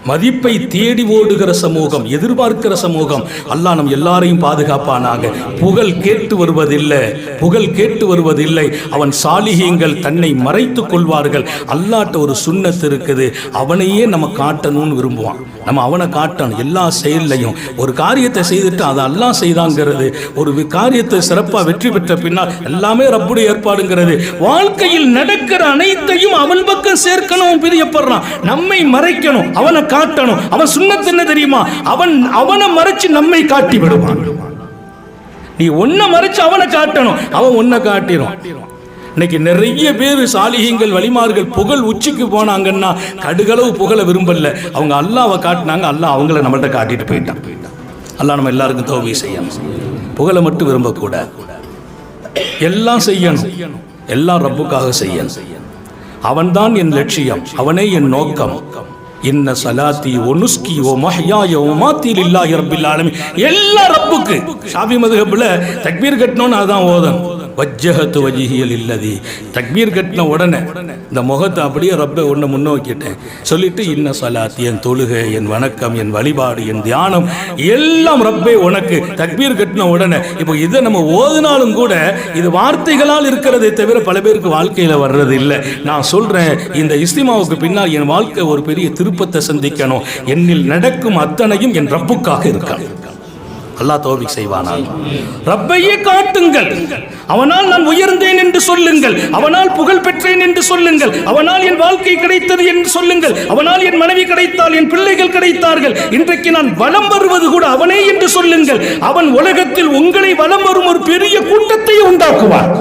மதிப்பை தேடி ஓடுகிற சமூகம், எதிர்பார்க்கிற சமூகம். அல்லாஹ் நம் எல்லாரையும் பாதுகாப்பானாக. புகழ் கேட்டு வருவதில்லை, புகழ் கேட்டு வருவதில்லை. அவன் சாலிஹீங்கள் தன்னை மறைத்துக் கொள்வார்கள். அல்லாஹ்ட்ட ஒரு சுன்னத் இருக்குது, அவனையே நம்ம காட்டணும்னு விரும்புவான். நம்ம அவனை காட்டணும் எல்லா செயல்லையும். ஒரு காரியத்தை செய்துட்டு அதை அல்லாஹ் செய்தாங்கிறது, ஒரு காரியத்தை சிறப்பாக வெற்றி பெற்ற பின்னால் எல்லாமே ரப்புடைய ஏற்பாடுங்கிறது. வாழ்க்கையில் நடக்கிற அனைத்தையும் அவன் பக்கம் சேர்க்கணும், பிரியப்படுறான். நம்மை மறைக்கணும், அவனை காட்டணும். அவன் சுன்னத் என்ன தெரியுமா? அவனை மறைச்சு நம்மை காட்டி விடுவான். நீ ஒன்ன மறைச்சு அவனை காட்டணும், அவன் ஒன்ன காட்டிடும். இன்னைக்கு நிறைய பேர் சாலிஹீங்கள் வலிமார்கள் புகழ் உச்சிக்கு போனாங்கன்னா கடுகளவு புகழ விரும்பல. அவங்க அல்லாஹ்வை காட்டினாங்க, அல்லாஹ் அவங்கள நம்மள்ட்ட காட்டிட்டு போயிட்டான். அல்லாஹ் நம்ம எல்லாருக்கும் தௌபீக் செய்யணும். புகழை மட்டும் விரும்பக்கூடாது, எல்லாம் செய்யணும், எல்லாம் ரப்புக்காக செய்யணும். அவன்தான் என் லட்சியம், அவனே என் நோக்கம். இன்ன ஸலாத்தி வ நுஸ்கி வ மஹ்யாய வ மமாத்தி லில்லாஹி ரப்பில் ஆலமீன். எல்லாம் ரப்புக்கு. ஷாஃபி மதுஹப்ல தக்பீர் கட்டணும்னு அதான் ஓதணும். வஜ்ஜஹது வஜ்ஹிய லில்லதி. தக்பீர் கட்டின உடனே இந்த முகத்தை அப்படியே ரப்பை ஒன்று முன்னோக்கிட்டேன் சொல்லிட்டு, இன்ன ஸலாத்தி, என் தொழுகை, என் வணக்கம், என் வழிபாடு, என் தியானம் எல்லாம் ரப்பே உனக்கு. தக்பீர் கட்டின உடனே இப்போ இதை நம்ம ஓதுனாலும் கூட இது வார்த்தைகளால் இருக்கிறதே தவிர பல பேருக்கு வாழ்க்கையில் வர்றது இல்லை. நான் சொல்றேன், இந்த இஸ்திமாவுக்கு பின்னால் என் வாழ்க்கை ஒரு பெரிய திருப்பத்தை சந்திக்கணும். என்னில் நடக்கும் அத்தனையும் என் ரப்புக்காக இருக்கணும். அல்லாஹ் தௌபீக் செய்வானாக. ரப்பையே காட்டுங்கள், அவனால் நான் உயர்ந்தேன் என்று சொல்லுங்கள், அவனால் புகழ் பெற்றேன் என்று சொல்லுங்கள், அவனால் என் வாழ்க்கை கிடைத்தது என்று சொல்லுங்கள், அவனால் என் மனைவி கிடைத்தால், என் பிள்ளைகள் கிடைத்தார்கள், இன்றைக்கு நான் வலம் வருவது கூட அவனே என்று சொல்லுங்கள். அவன் உலகத்தில் உங்களை வலம் வரும் ஒரு பெரிய கூட்டத்தை உண்டாக்குவார்.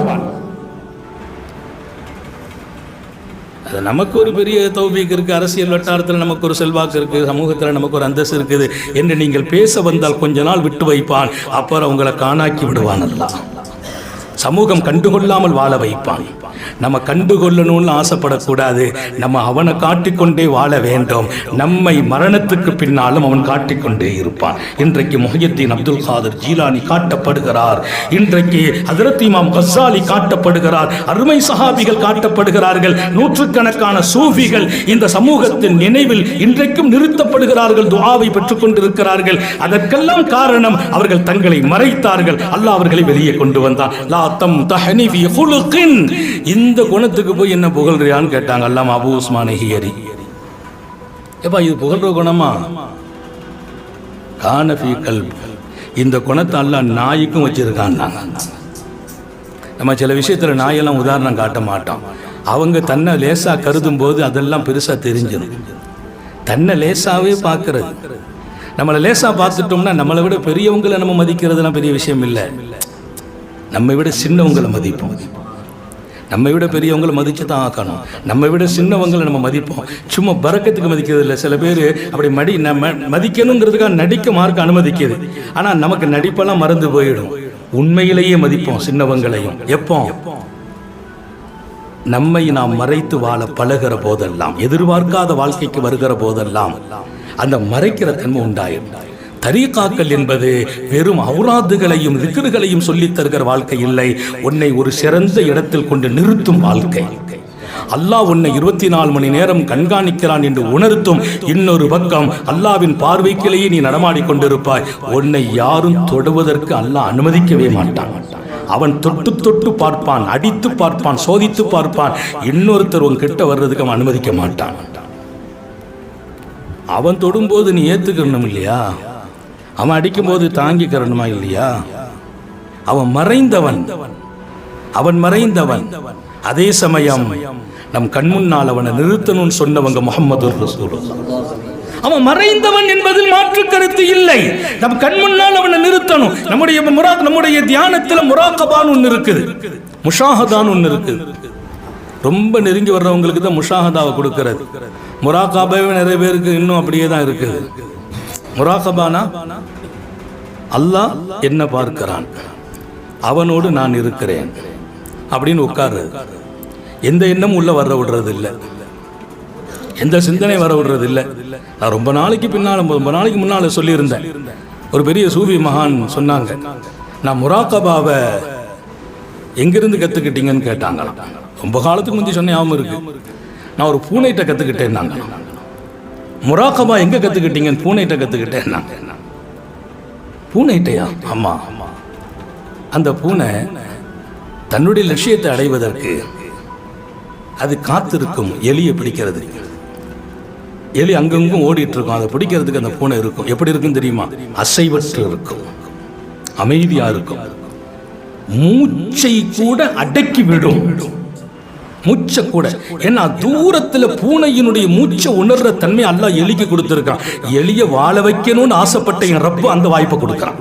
அது நமக்கு ஒரு பெரிய தௌபீக் இருக்குது, அரசியல் வட்டாரத்தில் நமக்கு ஒரு செல்வாக்கு இருக்குது, சமூகத்தில் நமக்கு ஒரு அந்தஸ்து இருக்குது என்று நீங்கள் பேச வந்தால் கொஞ்ச நாள் விட்டு வைப்பான், அப்புறம் உங்களை காணாக்கி விடுவான். அல்லாஹ் சமூகம் கண்டுகொள்ளாமல் வாழ வைப்பான். நம்ம கண்டுகொள்ளணும்னு ஆசைப்படக்கூடாது, நம்ம அவனை காட்டிக்கொண்டே வாழ வேண்டும். நம்மை மரணத்துக்கு பின்னாலும் அவன் காட்டிக்கொண்டே இருப்பான். இன்றைக்கு முஹையத்தீன் அப்துல் காதர் ஜீலானி காட்டப்படுகிறார், இன்றைக்கு ஹஜ்ரத் இமாம் கஸ்ஸாலி காட்டப்படுகிறார், அருமை சஹாபிகள் காட்டப்படுகிறார்கள், நூற்றுக்கணக்கான சூஃபிகள் இந்த சமூகத்தின் நினைவில் இன்றைக்கும் நிறுத்தப்படுகிறார்கள், துஆவை பெற்றுக் கொண்டிருக்கிறார்கள். அதற்கெல்லாம் காரணம் அவர்கள் தங்களை மறைத்தார்கள், அல்லாஹ் அவர்களை வெளியே கொண்டு வந்தான். லா தம்தஹனி ஃபீ குலுகின். இந்த குணத்துக்கு போய் என்ன புகழ்றியான்னு கேட்டாங்க அல்லாம அபூ உஸ்மான் ஹியரி. ஏப்பா இது புகழ்ற குணமா? கான ஃபீ கல்ப். இந்த குணத்தை அல்லாஹ் நாய்க்கும் வச்சிருக்கான். நம்ம சில விஷயத்தில் நாயெல்லாம் உதாரணம் காட்ட மாட்டோம். அவங்க தன்னை லேசா கருதும் போது அதெல்லாம் பெருசா தெரிஞ்சிடும். தன்னை லேசாவே பார்க்கறது. நம்மளை லேசா பார்த்துட்டோம்னா நம்மளை விட பெரியவங்களை நம்ம மதிக்கிறதுலாம் பெரிய விஷயம் இல்லை. நம்மை விட சின்னவங்களை மதிப்போம். நம்மை விட பெரியவங்களை மதித்து தான் ஆக்கணும். நம்மை விட சின்னவங்களை நம்ம மதிப்போம். சும்மா பறக்கத்துக்கு மதிக்கிறது இல்லை. சில பேர் அப்படி நம்ம மதிக்கணுங்கிறதுக்காக நடிக்க மார்க்க அனுமதிக்குது. ஆனால் நமக்கு நடிப்பெல்லாம் மறந்து போயிடும். உண்மையிலேயே மதிப்போம் சின்னவங்களையும். எப்போ நம்மை நாம் மறைத்து வாழ பழகிற போதெல்லாம், எதிர்பார்க்காத வாழ்க்கைக்கு வருகிற போதெல்லாம் அந்த மறைக்கிற தன்மை உண்டாயிடும். தரீகாக்கள் என்பது வெறும் அவுராதுகளையும் திக்ருகளையும் சொல்லித் தருகிற வாழ்க்கை இல்லை, உன்னை ஒரு சிறந்த இடத்தில் கொண்டு நிறுத்தும் வாழ்க்கை. அல்லாஹ் உன்னை 24 மணி நேரம் கண்காணிக்கிறான் என்று உணர்த்தும். இன்னொரு பக்கம் அல்லாவின் பார்வைக்கிலேயே நீ நடமாடி கொண்டிருப்பாய். உன்னை யாரும் தொடுவதற்கு அல்லாஹ் அனுமதிக்கவே மாட்டான். அவன் தொட்டு தொட்டு பார்ப்பான், அடித்து பார்ப்பான், சோதித்து பார்ப்பான். இன்னொருத்தர் உன் கிட்ட வர்றதுக்கு அவன் அனுமதிக்க மாட்டான். அவன் தொடும்போது நீ ஏத்துக்கணும் இல்லையா? அவன் அடிக்கும்போது தாங்கிக்கிறணுமா இல்லையா? அவன் மறைந்தவன். அதே சமயம் நம் கண்முன்னால் அவனை நிறுத்தணும்னு சொன்னவங்க முஹம்மது ரசூலுல்லாஹ். அவன் மறைந்தவன் என்பதில் மாற்று கருத்து இல்லை. நம் கண்முன்னால் அவனை நிறுத்தணும். நம்முடைய தியானத்தில் முராகபான் ஒன்று இருக்குது, முஷாஹதான் ஒன்று இருக்குது. ரொம்ப நெருங்கி வர்றவங்களுக்கு தான் முஷாஹதாவை கொடுக்கிறது. முராகபாவே நிறைய பேருக்கு இன்னும் அப்படியே தான் இருக்குது. முராகபானா அல்லாஹ் என்ன பார்க்கிறான், அவனோடு நான் இருக்கிறேன் அப்படின்னு உட்காரு. எந்த எண்ணமும் உள்ள வர விடுறது இல்லை, எந்த சிந்தனை வர விடுறது இல்லை. நான் ரொம்ப நாளைக்கு முன்னால் சொல்லியிருந்தேன். ஒரு பெரிய சூஃபி மகான் சொன்னாங்க, நான் முராகபாவை எங்கிருந்து கற்றுக்கிட்டீங்கன்னு கேட்டாங்க. ரொம்ப காலத்துக்கு முந்தி சொன்ன ஞாபகம் இருக்கு. நான் ஒரு பூனைகிட்ட கற்றுக்கிட்டேன்னாங்க. முராகபா எங்கே கற்றுக்கிட்டீங்கன்னு பூனைகிட்ட கற்றுக்கிட்டேன்னாங்க. பூனைகிட்டையா? ஆமாம். அந்த பூனை தன்னுடைய லட்சியத்தை அடைவதற்கு அது காத்திருக்கும் எலியை பிடிக்கிறது. எலி அங்கங்கும் ஓடிட்டு இருக்கும், அதை பிடிக்கிறதுக்கு அந்த பூனை இருக்கும். எப்படி இருக்கும் தெரியுமா? அசைவற்று இருக்கும், அமைதியா இருக்கும், மூச்சை கூட அடக்கி விடும். மூச்சை கூட. ஏன்னா தூரத்துல பூனையினுடைய மூச்சை உணர்ற தன்மை அல்லாஹ் எலிக்கு கொடுத்திருக்கான். எலிய வாழ வைக்கணும்னு ஆசைப்பட்ட என் ரப்பு அந்த வாய்ப்பை கொடுக்குறான்.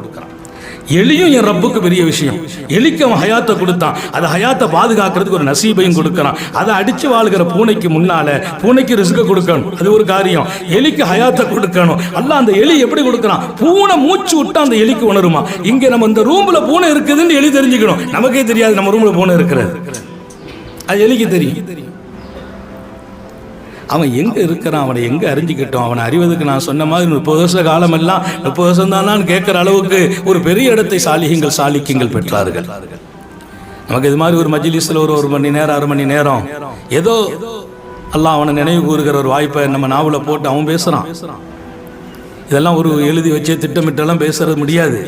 எலியும் என் ரப்புக்கு பெரிய விஷயம். எலிக்கு அவன் ஹயாத்தை கொடுத்தான், அதை ஹயாத்தை பாதுகாக்கிறதுக்கு ஒரு நசீபையும் கொடுக்கிறான். அதை அடிச்சு வாழ்கிற பூனைக்கு முன்னால பூனைக்கு ரிஸ்க கொடுக்கணும், அது ஒரு காரியம். எலிக்கு ஹயாத்தை கொடுக்கணும். அல்லாஹ் அந்த எலி எப்படி கொடுக்கிறான்? பூனை மூச்சு விட்டா அந்த எலிக்கு உணருமா? இங்க நம்ம இந்த ரூம்ல பூனை இருக்குதுன்னு எலி தெரிஞ்சுக்கணும். நமக்கே தெரியாது நம்ம ரூம்ல பூனை இருக்கிறது, அது எலிக்கு தெரியும். அவன் எங்க இருக்கிறான், அவனை எங்க அறிஞ்சிக்கிட்டோம். அவனை அறிவதற்கு நான் சொன்ன மாதிரி 30 வருஷ காலம் எல்லாம் 30 வருஷம் தான் கேட்கிற அளவுக்கு ஒரு பெரிய இடத்தை சாலிகங்கள் பெற்றார்கள். நமக்கு இது மாதிரி ஒரு மஜ்லிஸ்ல ஒரு மணி நேரம் 6 மணி நேரம் ஏதோ அல்லாஹ் அவனை நினைவு கூறுகிற ஒரு வாய்ப்பை நம்ம நாவல போட்டு அவன் பேசுறான். இதெல்லாம் ஒரு எழுதி வச்சு திட்டமிட்டெல்லாம் பேசுறது முடியாது.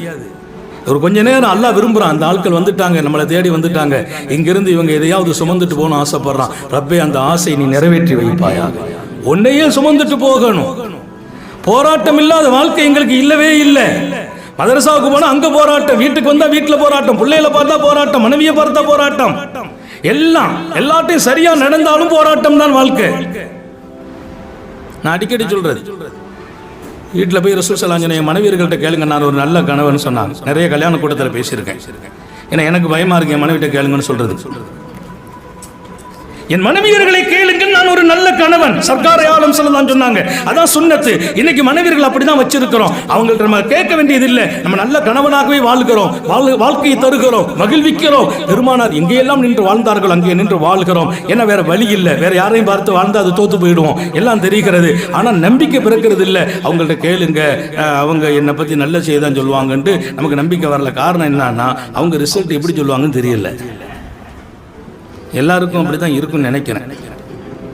ஒரு கொஞ்ச நேரம் அல்லாஹ் விரும்புறான். அந்த ஆட்கள் வந்துட்டாங்க, நம்மளை தேடி வந்துட்டாங்க. இங்கிருந்து இவங்க எதையாவது சுமந்துட்டு போகணும் ஆசைப்படுறான். ரப்பே அந்த ஆசை நீ நிறைவேற்றி வைப்பாயாக. உன்னையே சுமந்துட்டு போகணும். போராட்டம் இல்லாத வாழ்க்கை எங்களுக்கு இல்லவே இல்லை. மதரசாவுக்கு போனா அங்க போராட்டம், வீட்டுக்கு வந்தா வீட்டுல போராட்டம், பிள்ளைகளை பார்த்தா போராட்டம், மனைவியை பார்த்தா போராட்டம், எல்லாத்தையும் சரியா நடந்தாலும் போராட்டம் தான் வாழ்க்கை. நான் அடிக்கடி சொல்றது, வீட்டில் போய் ரசூல் ஸல்லல்லாஹு அலைஹி வஸல்லம் மனைவியர்கள்ட்ட கேளுங்க, நான் ஒரு நல்ல கணவன் சொன்னாங்க. நிறைய கல்யாண கூட்டத்தில் பேசியிருக்கேன். ஏன்னா எனக்கு பயமா இருக்கு என் மனைவிட்ட கேளுங்கன்னு சொல்றது. என் மனைவியர்களை கேளுங்க, நான் ஒரு நல்ல கணவன் சர்க்கார் ஆலம் ஸல்லல்லாஹு சொன்னாங்க. அதான் சுன்னத்து. இன்னைக்கு மனைவியர்கள் அப்படிதான் வச்சிருக்கிறோம். அவங்கள்ட்ட நம்ம கேட்க வேண்டியது இல்லை, நம்ம நல்ல கணவனாகவே வாழ்கிறோம், வாழ்க்கையை தருகிறோம், மகிழ்விக்கிறோம். பெருமானார் எங்கேயெல்லாம் நின்று வாழ்ந்தார்கள் அங்கே நின்று வாழ்கிறோம். ஏன்னா வேற வழி இல்லை, வேற யாரையும் பார்த்து வாழ்ந்தா அது தோத்து போயிடுவோம், எல்லாம் தெரிகிறது. ஆனால் நம்பிக்கை பிறக்கிறது இல்லை. அவங்கள்ட்ட கேளுங்க, அவங்க என்னை பத்தி நல்ல செய்தான் சொல்லுவாங்கன்ட்டு நமக்கு நம்பிக்கை வரல. காரணம் என்னன்னா அவங்க ரிசல்ட் எப்படி சொல்லுவாங்கன்னு தெரியல. எல்லாருக்கும் அப்படிதான் இருக்கும்னு நினைக்கிறேன்.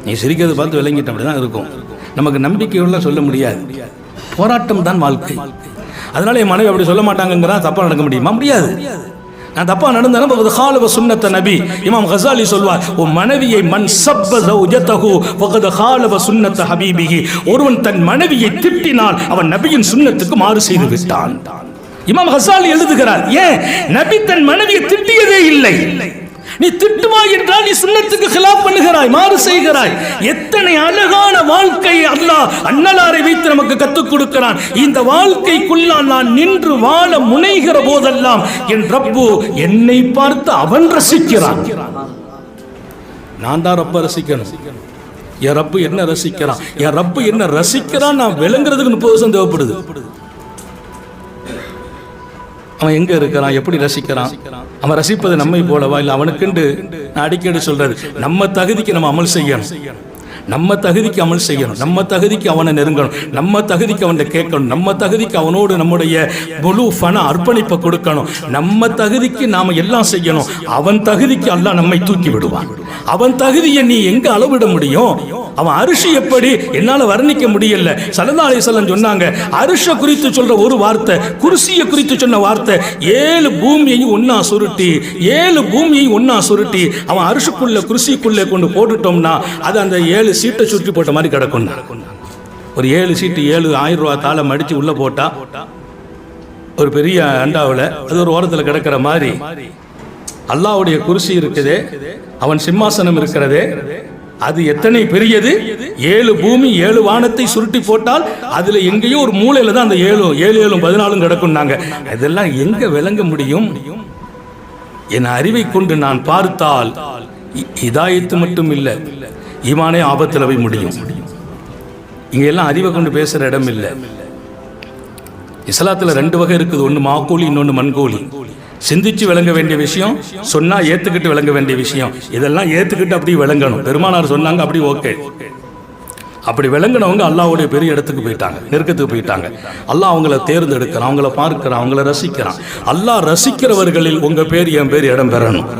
நீ சிரிக்கிறது பார்த்து விளங்கிட்ட அப்படிதான் இருக்கும். நமக்கு நம்பிக்கையுள்ள சொல்ல முடியாது. போராட்டம் தான் வாழ்க்கை. அதனால என் மனைவி அப்படி சொல்ல மாட்டாங்கிறா தப்பா நடக்க முடியுமா? முடியாது. நான் தப்பா நடந்தேன்னா காலவ சுன்னத்த நபி இமாம் கசாலி சொல்வார், உன் மனைவியை மன் சப்ப ஜௌஜதஹு ஃபகத் காலவ சுன்னத்த ஹபீபிஹி. ஒருவன் தன் மனைவியை திட்டினால் அவன் நபியின் சுன்னத்துக்கு மாறு செய்து விட்டான். இமாம் கசாலி எழுதுகிறார், ஏன் நபி தன் மனைவியை திட்டியதே இல்லை. நீ திட்டுமா என்றால் நீ சுன்னத்துக்கு கிலாப் பண்ணுகிறாய், மாறு செய்கிறாய். எத்தனை அழகான வாழ்க்கை அல்லாஹ் அன்னலாரை வைத்து நமக்கு கற்றுக் கொடுக்கிறான். இந்த வாழ்க்கைக்குள்ளால் நான் நின்று வாழ முனைகிற போதெல்லாம் என் ரப்பு என்னை பார்த்து அவன் ரசிக்கிறான். நான் தான் ரப்ப ரசிக்கணும். என் ரப்பு என்ன ரசிக்கிறான், என் ரப்பு என்ன ரசிக்கிறான் நான் விளங்குறதுக்கு 30 வருஷம் தேவைப்படுது. அவன் எங்க இருக்கிறான், எப்படி ரசிக்கிறான், அவன் ரசிப்பது நம்மை போலவா இல்லை அவனுக்குண்டு? நான் அடிக்கடி சொல்றது, நம்ம தகுதிக்கு நம்ம அமல் செய்யணும், நம்ம தகுதிக்கு அமல் செய்யணும், நம்ம தகுதிக்கு அவனை நெருங்கணும், நம்ம தகுதிக்கு அவனை கேட்கணும், நம்ம தகுதிக்கு அவனோடு நம்முடைய முழு பண அர்ப்பணிப்பை கொடுக்கணும், நம்ம தகுதிக்கு நாம எல்லாம் செய்யணும். அவன் தகுதிக்கு அல்லாஹ் நம்மை தூக்கி விடுவான். அவன் தகுதியை நீ எங்க அளவிட முடியும்? அவன் அரிசி எப்படி என்னால வர்ணிக்க முடியல. ஸல்லல்லாஹு அலைஹி வஸல்லம் சொன்னாங்க, அரிஷ குறித்து சொல்ற ஒரு வார்த்தை, குர்சியை குறித்து சொன்ன வார்த்தை, 7 பூமியையும் ஒன்னா சுருட்டி 7 பூமியையும் ஒன்னா சுருட்டி அவன் அரிசுக்குள்ள குர்சிக்குள்ளே கொண்டு போட்டுட்டோம்னா அது அந்த 7 சீட்டை சுற்றி போட்ட மாதிரி கிடக்கும். ஒரு 7 சீட்டு 7,000 ரூபாய் தாளை மடிச்சு உள்ள போட்டா ஒரு பெரிய அண்டாவில் அது ஒரு ஓரத்தில் கிடக்கிற மாதிரி அல்லாஹ்வுடைய குர்சி இருக்குதே, அவன் சிம்மாசனம் இருக்கிறதே, அது எத்தனை பெரியது. 7 பூமி 7 வானத்தை சுருட்டி போட்டால் அதுல எங்கேயோ ஒரு மூலையில தான் அந்த 7 7 14 கிடக்கும்னாங்க. இதெல்லாம் எங்க விளங்க முடியும்? என் அறிவை கொண்டு நான் பார்த்தால் ஹிதாயத்து மட்டும் இல்லை, ஈமானே ஆபத்தில் போய் முடியும். இங்க எல்லாம் அறிவை கொண்டு பேசுற இடம் இல்லை. இஸ்லாத்துல 2 வகை இருக்குது, ஒன்று மாக்கூலி, இன்னொன்று மண்கூலி. சிந்திச்சு விளங்க வேண்டிய விஷயம், சொன்னா ஏத்துக்கிட்டு விளங்க வேண்டிய விஷயம். இதெல்லாம் ஏத்துக்கிட்டு அப்படி விளங்கணும். பெருமானார் சொன்னாங்க, அப்படி ஓகே. அப்படி விளங்கினவங்க அல்லாஹ்வுடைய பெரிய இடத்துக்கு போயிட்டாங்க, நெருக்கத்துக்கு போயிட்டாங்க. அல்லாஹ் அவங்கள தேர்ந்தெடுக்கிறான், அவங்கள பார்க்கிறான், அவங்கள ரசிக்கிறான். அல்லாஹ் ரசிக்கிறவர்களில் உங்க பேர் என் பேர் இடம் பெறணும்.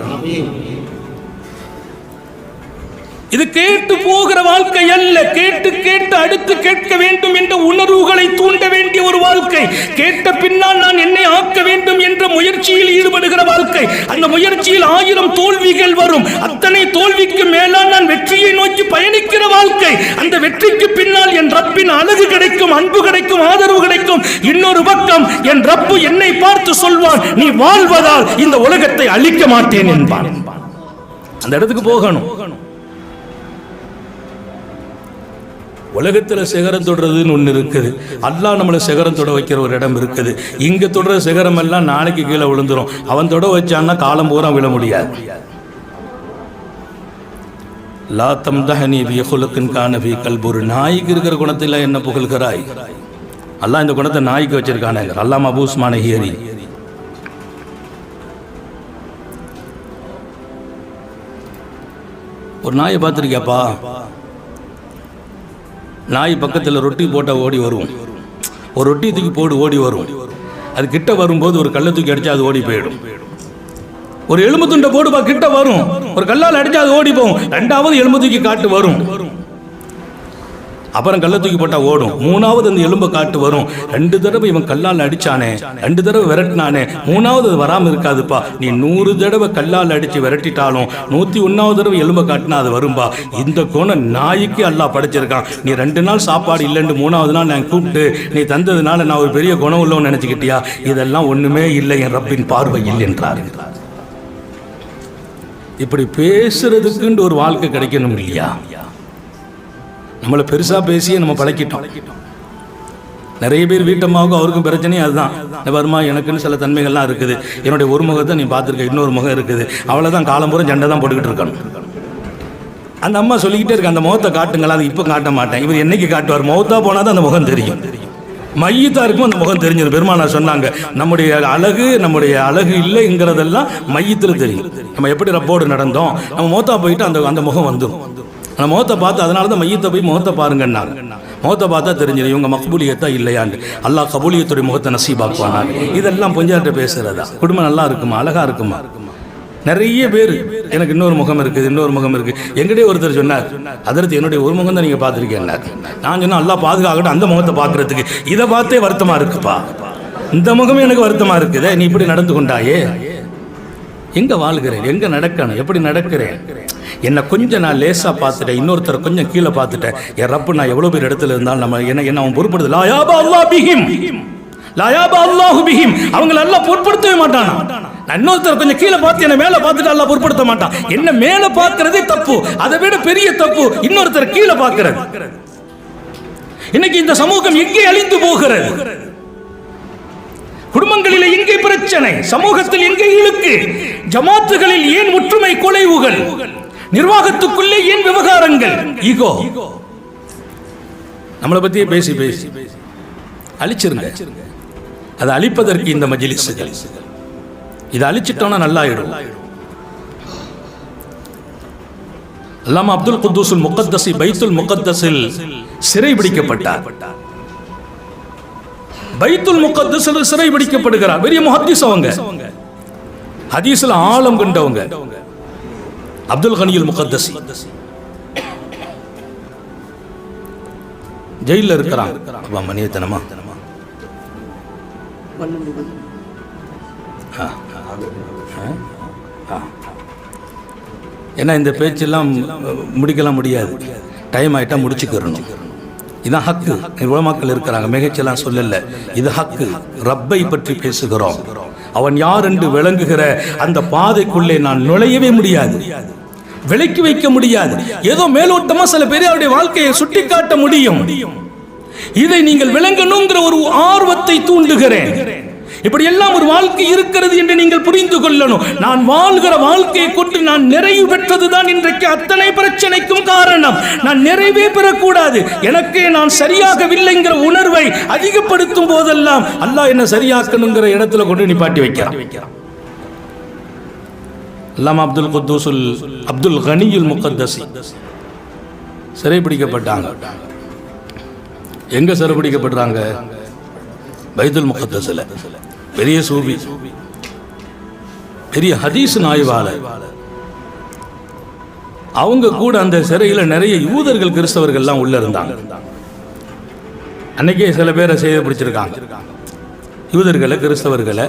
இது கேட்டு போகிற வாழ்க்கை அல்ல. கேட்டு கேட்டு அடுத்து கேட்க வேண்டும் என்ற உணர்வுகளை தூண்ட வேண்டிய ஒரு வாழ்க்கை. கேட்ட பின்னால் நான் என்னை ஆக்க வேண்டும் என்ற முயற்சியில் ஈடுபடுகிற வாழ்க்கை. அந்த முயற்சியில் 1000 தோல்விகள் வரும். அத்தனை தோல்விக்கு மேலால் நான் வெற்றியை நோக்கி பயணிக்கிற வாழ்க்கை. அந்த வெற்றிக்கு பின்னால் என் ரப்பின் அழகு கிடைக்கும், அன்பு கிடைக்கும், ஆதரவு கிடைக்கும். இன்னொரு பக்கம் என் ரப்பு என்னை பார்த்து சொல்வான், நீ வாழ்வதால் இந்த உலகத்தை அழிக்க மாட்டேன் என்பான். அந்த இடத்துக்கு போகணும். உலகத்தில் சிகரம் தொடுறதுன்னு ஒன்று இருக்குது. அல்லாஹ் நம்மளை சிகரம் தொட வைக்கிற ஒரு இடம் இருக்குது. இங்கே தொடுற சிகரம் எல்லாம் நாளைக்கு கீழே விழுந்துடும். அவன் தொட வச்சான்னா காலம் பூரா விழ முடியாது. லா தம்தஹனி பி குலுகின் கான ஃபீ கல்பி. ஒரு நாய்க்கு இருக்கிற குணத்தில் என்ன புகழ்கிறாய்? அல்லாஹ் இந்த குணத்தை நாய்க்கு வச்சிருக்கானே. அல்லாமா அபூ உஸ்மான் ஹியரி. ஒரு நாயை பார்த்துருக்கியாப்பா? நாய் பக்கத்தில் ரொட்டி போட்டால் ஓடி வரும். ஒரு ரொட்டி தூக்கி போடு ஓடி வரும். அது கிட்ட வரும்போது ஒரு கல்லை தூக்கி அடித்தா அது ஓடி போயிடும். ஒரு எலும்பு துண்டை போடுப்பா, கிட்ட வரும். ஒரு கல்லால் அடிச்சா அது ஓடி போகும். ரெண்டாவது எலும்பு தூக்கி காட்டு வரும். அப்புறம் கல்லை தூக்கி போட்டா ஓடும். மூணாவது அந்த எலும்பை காட்டு வரும். 2 தடவை இவன் கல்லால் அடிச்சானே, 2 தடவை விரட்டினானே, மூணாவது அது வராமல் இருக்காதுப்பா. நீ 100 தடவை கல்லால் அடிச்சு விரட்டிட்டாலும் 101வது தடவை எலும்பை காட்டினா அது வரும்பா. இந்த குணம் நாய்க்கு அல்லாஹ் படைச்சிருக்கான். நீ 2 நாள் சாப்பாடு இல்லைன்னு 3வது நாள் நான் கூப்பிட்டு நீ தந்ததுனால நான் ஒரு பெரிய குணம் உள்ளவன்னு நினைச்சுக்கிட்டியா? இதெல்லாம் ஒண்ணுமே இல்லை, என் ரப்பின் பார்வையில் என்றார். இப்படி பேசுறதுக்குன்னு ஒரு வாழ்க்கை கிடைக்கணும் இல்லையா? நம்மளை பெருசா பேசியே நம்ம பழக்கிட்டோம். நிறைய பேர் வீட்டம்மாவுக்கும் அவருக்கும் பிரச்சனையும் அதுதான். வருமா, எனக்குன்னு சில தன்மைகள்லாம் இருக்குது. என்னுடைய ஒரு முகத்தை நீ பார்த்துருக்க, இன்னொரு முகம் இருக்குது. அவ்வளோதான், காலம்பூரம் சண்டை தான் போட்டுக்கிட்டு இருக்கணும். அந்த அம்மா சொல்லிக்கிட்டே இருக்கு, அந்த முகத்தை காட்டுங்களா. அது இப்போ காட்ட மாட்டேன். இவர் என்னைக்கு காட்டுவார்? முகத்தா போனால் தான் அந்த முகம் தெரியும். மையத்தா இருக்கும் அந்த முகம் தெரிஞ்சது. பெருமானார் சொன்னாங்க, நம்முடைய அழகு இல்லைங்கிறதெல்லாம் மையத்தில் தெரியும். நம்ம எப்படி ரப்போடு நடந்தோம், நம்ம மோத்தா போயிட்டு அந்த முகம் வந்துடும். அந்த முகத்தை பார்த்து, அதனால தான் மையத்தை போய் முகத்தை பாருங்கன்னாங்க. முகத்தை பார்த்தா தெரிஞ்சிடும் இவங்க மக்பூலியத்தா இல்லையாண்டு. அல்லாஹ் கபூலியத்துடைய முகத்தை நசீபாக்குவாங்க. இதெல்லாம் கொஞ்சாட்ட பேசுறதா? குடும்பம் நல்லா இருக்குமா, அழகா இருக்குமா? நிறைய பேர் எனக்கு இன்னொரு முகம் இருக்குது, இன்னொரு முகம் இருக்குது. எங்கிட்டே ஒருத்தர் சொன்னார், அதற்கு என்னுடைய ஒரு முகம் தான் நீங்கள் பார்த்துருக்கேன். நான் சொன்னேன், அல்லாஹ் பாதுகாக்கட்டும் அந்த முகத்தை பார்க்கறதுக்கு. இதை பார்த்தே வருத்தமாக இருக்குப்பா. இந்த முகமே எனக்கு வருத்தமாக இருக்குதே, நீ இப்படி நடந்து கொண்டாயே. எங்கே வாழ்கிறேன், எங்கே நடக்கணும், எப்படி நடக்கிறேன்? என்னை கொஞ்சம் நான் லேசாக பார்த்துட்டேன், இன்னொருத்தரை கொஞ்சம் கீழே பார்த்துட்டேன். என் ரப்பு நான் எவ்வளோ பேர் இடத்துல இருந்தாலும் நம்ம என்ன அவன் பொறுப்படுது. லாயாபா அல்லாஹ் பிஹிம், லாயாபா அல்லாஹு பிஹிம். அவங்களை எல்லாம் பொருட்படுத்தவே மாட்டானா. நான் இன்னொருத்தர் கொஞ்சம் கீழே பார்த்து என்ன மேலே பார்த்துட்டு அல்லாஹ் பொருட்படுத்த மாட்டான். என்ன மேலே பார்க்கறதே தப்பு, அதை விட பெரிய தப்பு இன்னொருத்தர் கீழே பார்க்கிறது. இன்னைக்கு இந்த சமூகம் எங்கே அழிந்து போகிறது? குடும்பங்களில் எங்கே பிரச்சனை, சமூகத்தில் எங்கே இழுக்கு, ஜமாத்துகளில் ஏன் ஒற்றுமை குலைவுகள், நிர்வாகத்துக்குள்ளே ஏன் விவகாரங்கள், ஈகோ. நம்மளை பத்தியே பேசி பேசி அழிச்சிருங்க. அதை அழிப்பதற்கு இந்த மஜ்லிஸ்கள். இதை அழிச்சிட்டோம்னா நல்லாயிடும். அல்லாமா அப்துல் குத்தூஸுல் முகத்தஸி பைத்துல் முகத்தஸில் சிறை பிடிக்கப்பட்டார். பைத்துல் முகத்தஸில் சிறை பிடிக்கப்படுகிறார். பெரிய முஹத்திஸ் அவங்க, ஹதீஸ்ல ஆழம் கண்டவங்க. அப்துல் கனியுல் முகத்தஸி ஜெயில இருக்கிறாங்க. அப்பா மனிதனமா ஏன்னா இந்த பேச்செல்லாம் முடிக்கலாம் முடியாது. டைம் ஆகிட்டா முடிச்சுக்கிறணும். இதுதான் ஹக்கு. உலமாக்கள் இருக்கிறாங்க, மிகச்செல்லாம் சொல்லல. இது ஹக்கு. ரப்பை பற்றி பேசுகிறோம். அவன் யார் என்று விளங்குகிற அந்த பாதைக்குள்ளே நான் நுழையவே முடியாது, விலக்கி வைக்க முடியாது. ஏதோ மேலோட்டமா சில பேர் அவருடைய வாழ்க்கையை சுட்டி காட்ட முடியும். இதை நீங்கள் விளங்கணுங்கிற ஒரு ஆர்வத்தை தூண்டுகிறேன். இப்படி எல்லாம் ஒரு வாழ்க்கை இருக்கிறது என்று நீங்கள் புரிந்து கொள்ளணும். நான் வாழ்கிற வாழ்க்கையை கொண்டு நான் நிறைவு பெற்றதுதான் இன்றைக்கு அத்தனை பிரச்சனைக்கும் காரணம். நான் நிறைவே பெறக்கூடாது. எனக்கே நான் சரியாகவில்லைங்கிற உணர்வை அதிகப்படுத்தும் போதெல்லாம் அல்லாஹ் என்ன சரியாக்கணுங்கிற இடத்துல கொண்டு நிப்பாட்டி வைக்கிறான். அல்லாமா அப்துல் குத்தூஸுல் அப்துல் கனியுல் முகத்தஸி சிறைபிடிக்கப்பட்டாங்க. எங்க சிறைபிடிக்கப்படுறாங்க? பைத்துல் முகத்தஸில். பெரிய சூபி, பெரிய ஹதீஸ் ஆய்வாளர். அவங்க கூட அந்த சிறையில் நிறைய யூதர்கள் கிறிஸ்தவர்கள்லாம் உள்ள இருந்தாங்க. அன்னைக்கே சில பேரை செய்து பிடிச்சிருக்காங்க, யூதர்களை கிறிஸ்தவர்களை.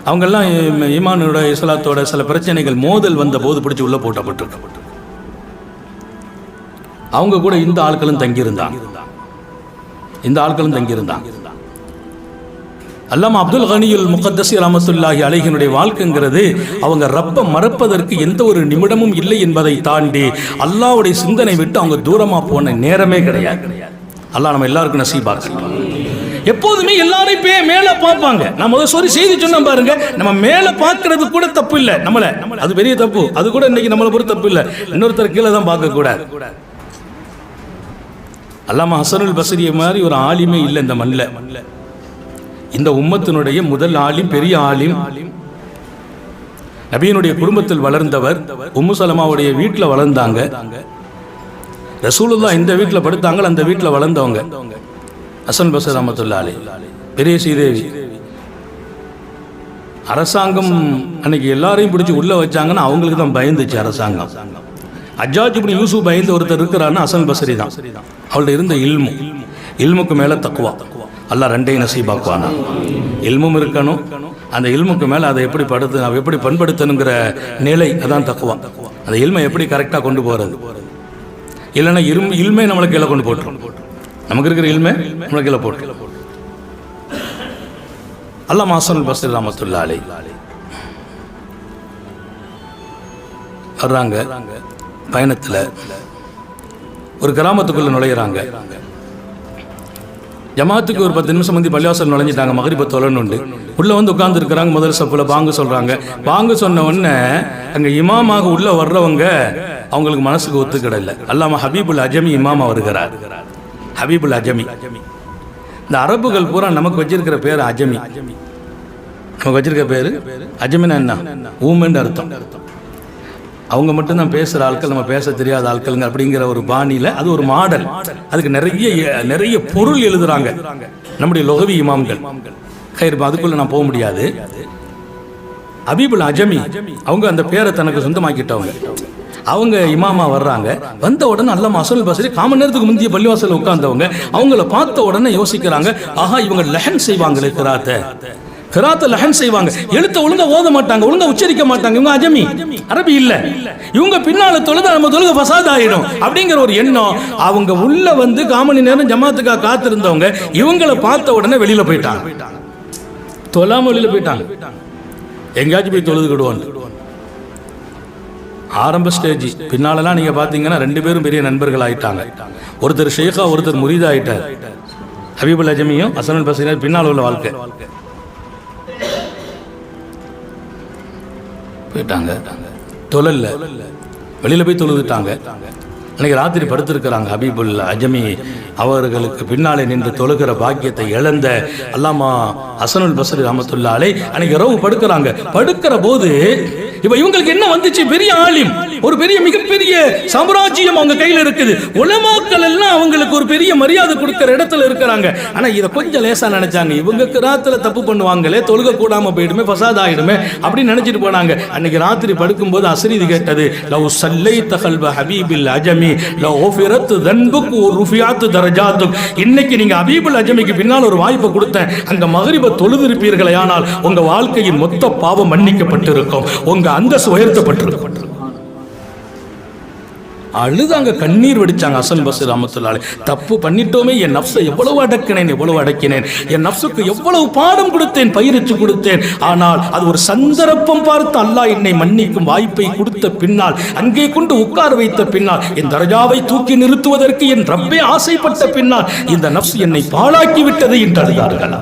அவங்கெல்லாம் ஈமானோட இஸ்லாத்தோட சில பிரச்சனைகள் மோதல் வந்த போது பிடிச்சி உள்ள போட்டப்பட்டிருக்க. அவங்க கூட இந்த ஆட்களும் தங்கியிருந்தாங்க. அல்லாமா அப்துல் கனியுல் முகத்தஸி ரஹ்மத்துல்லாஹி அலைஹினுடைய வாழ்க்கைங்கிறது அவங்க ரப்ப மறப்பதற்கு எந்த ஒரு நிமிடமும் இல்லை என்பதை தாண்டி அல்லாஹ்வுடைய சிந்தனை விட்டு அவங்க தூரமா போன நேரமே கிடையாது. அல்லாஹ் நம்ம எல்லாருக்கும் நசீபாக்கட்டும். எப்போதுமே எல்லாரையும் மேல பார்ப்பாங்க. நான் முதல் செய்தி சொன்னேன் பாருங்க, நம்ம மேல பார்க்கறது கூட தப்பு இல்லை, நம்மள அது பெரிய தப்பு. அது கூட இன்னைக்கு நம்மளை பொறுத்த தப்பு இல்லை, இன்னொருத்தர் கீழே தான் பார்க்க கூடாது. அல்லாமா ஹசனுல் பஸ்ரி மாதிரி ஒரு ஆலிமே இல்லை இந்த மண்ணில். இந்த உம்மத்தினுடைய முதல் ஆலிம், பெரிய ஆலிம், நபியினுடைய குடும்பத்தில் வளர்ந்தவர். உம்மு சலமாவுடைய வீட்டில் வளர்ந்தாங்க. ரசூலுல்லாஹ் இந்த வீட்டில் படுத்தாங்க, அந்த வீட்டில் வளர்ந்தவங்க ஹசன் பஸ்ரி ரஹ்மத்துல்லாஹி அலைஹி. பெரிய ஸ்ரீதேவி அரசாங்கம் அன்னைக்கு எல்லாரையும் பிடிச்சி உள்ள வச்சாங்கன்னா அவங்களுக்கு தான் பயந்துச்சு அரசாங்கம். ஹஜ்ஜாஜ் இப்னு யூசுப் பயந்து ஒருத்தர் இருக்கிறாருன்னா ஹசன் பஸ்ரி தான். அவள்கிட்ட இருந்த இல்முக்கு மேல தக்வா. அல்லாஹ் ரெண்டையும் நசீபாக்குவானா. இல்மும் இருக்கணும், அந்த இல்முக்கு மேலே அதை எப்படி பண்படுத்தணுங்கிற நிலை, அதான் தக்குவா. அந்த இல்மை எப்படி கரெக்டாக கொண்டு போகிறது. இல்லைன்னா இல்மை நம்மளை கீழே கொண்டு போட்டுரும். நமக்கு இருக்கிற இல்மை நம்மளை கீழே போட்டு. அல்லாமா ஹசனுல் பஸ்ரி ரஹ்மத்துல்லாஹி அலைஹி வர்றாங்க. பயணத்தில் ஒரு கிராமத்துக்குள்ள நுழையிறாங்க. ஜமாத்துக்கு ஒரு 10 நிமிஷம் வந்து பள்ளிவாசல் நுழைஞ்சிட்டாங்க. மகரிப தொழணுண்டு உள்ள வந்து உட்கார்ந்து இருக்கிறாங்க. முதல் சப்புல பாங்கு சொல்றாங்க. பாங்கு சொன்ன உடனே அங்க இமாமாக உள்ள வர்றவங்க அவங்களுக்கு மனசுக்கு ஒத்துக்கிடல. அல்லாமா ஹபீபுல் அஜமி இமாமா வருகிறார். ஹபீபுல் அஜமி. இந்த அரபுகள் பூரா நமக்கு வச்சிருக்கிற பேர் அஜமி. நமக்கு வச்சிருக்க பேரு அஜமினா என்ன? ஊமென்று அர்த்தம். அவங்க மட்டும்தான் பேசுகிற ஆட்கள், நம்ம பேச தெரியாத ஆட்களுங்க அப்படிங்கிற ஒரு பாணியில் அது ஒரு மாடல். அதுக்கு நிறைய பொருள் எழுதுறாங்க நம்முடைய லொகவி இமாம்கள். அதுக்குள்ள நான் போக முடியாது. ஹபீபுல் அஜமி அவங்க அந்த பேரை தனக்கு சொந்தமாக்கிட்டவங்க. அவங்க இமாமா வர்றாங்க. வந்த உடனே அல்லாமா ஹசனுல் பஸ்ரி காமன் நேரத்துக்கு முந்தைய பள்ளிவாசல் உட்கார்ந்தவங்க. அவங்கள பார்த்த உடனே யோசிக்கிறாங்க, ஆஹா இவங்க லஹன் செய்வாங்களே, கிராத்த லஹன் செய்வாங்க. எழுத்த ஒழுங்கா ஓத மாட்டாங்க, ஒழுங்கா உச்சரிக்க மாட்டாங்க. இவங்க அஜமி, அரபி இல்ல. இவங்க பின்னால தொழுத நம்ம தொழுக ஃபசாத் ஆயிடும் அப்படிங்கிற ஒரு எண்ணம். அவங்க உள்ள வந்து காமணி நேரம் ஜமாத்துக்காக காத்திருந்தவங்க இவங்களை பார்த்த உடனே வெளியில போயிட்டாங்க. தொழாம வெளியில போயிட்டாங்க. எங்கேயாச்சும் போய் தொழுதுக்கிடுவோம். ஆரம்ப ஸ்டேஜ். பின்னாலெல்லாம் நீங்க பாத்தீங்கன்னா 2 பேரும் பெரிய நண்பர்கள் ஆயிட்டாங்க. ஒருத்தர் ஷேഖா, ஒருத்தர் முரீதா ஆயிட்டார். ஹபீபுல் அஜமியும் ஹசனுல் பஸ்ரி பின்னால் உள்ள வாழ்க்கை போயிட்டாங்க. தொழல, வெளியில போய் தொழுதுட்டாங்க. அன்னைக்கு ராத்திரி படுத்திருக்கிறாங்க. ஹபீபுல் அஜமி அவர்களுக்கு பின்னாலே நின்று தொழுகிற பாக்கியத்தை இழந்த அல்லாமா ஹசனுல் பஸ்ரி ரஹ்மத்துல்லாஹி அலைஹி அன்னைக்கு இரவு படுக்கிறாங்க. படுக்கிற போது இவங்களுக்கு என்ன வந்துச்சு? பெரிய ஆலிம், ஒரு பெரிய மிகப்பெரிய சாம்ராஜ்யம் அவங்க கையில் இருக்குது. உலமாக்கள் எல்லாம் அவங்களுக்கு ஒரு பெரிய மரியாதை கொடுக்கிற இடத்துல இருக்கிறாங்க. ஆனா இதை கொஞ்சம் லேசா நினைச்சாங்க. இவங்க கிராத்துல தப்பு பண்ணுவாங்களே, தொழுக கூடாம போயிடுமே, ஃபசாத் ஆயிடுமே அப்படின்னு நினைச்சிட்டு போனாங்க. அன்னைக்கு ராத்திரி படுக்கும்போது அஸ்ரீதி கேட்டது, லவ் சல்லைத கல்ப ஹபீபில் அஜமி லவ் உஃபிரத் தன்புக் ருஃபியாத் தரஜாத்துக். இன்னைக்கு நீங்க ஹபீபுல் அஜமிக்கு பின்னால் ஒரு வாய்ப்பை கொடுத்தேன், அங்க மகரிப தொழுதிருப்பீர்களே, ஆனால் உங்க வாழ்க்கையின் மொத்த பாவம் மன்னிக்கப்பட்டிருக்கும், உங்க அந்தஸ்து உயர்த்தப்பட்டிருக்கும். அழுதாங்க, கண்ணீர் வெடிச்சாங்க ஹசன் பஸ்ரி ரஹ்மத்துல்லாஹி அலைஹி. தப்பு பண்ணிட்டோமே, என் நஃப்ஸை எவ்வளவு அடக்கினேன், என் நஃப்ஸுக்கு எவ்வளவு பாடம் கொடுத்தேன், பயிற்சி கொடுத்தேன். ஆனால் அது ஒரு சந்தர்ப்பம் பார்த்து அல்லாஹ் என்னை மன்னிக்கும் வாய்ப்பை கொடுத்த பின்னால், அங்கே கொண்டு உட்கார வைத்த பின்னால், என் தரஜாவை தூக்கி நிறுத்துவதற்கு என் ரப்பே ஆசைப்பட்ட பின்னால் இந்த நஃப்ஸ் என்னை பாழாக்கி விட்டது என்று அழுதார்கள்.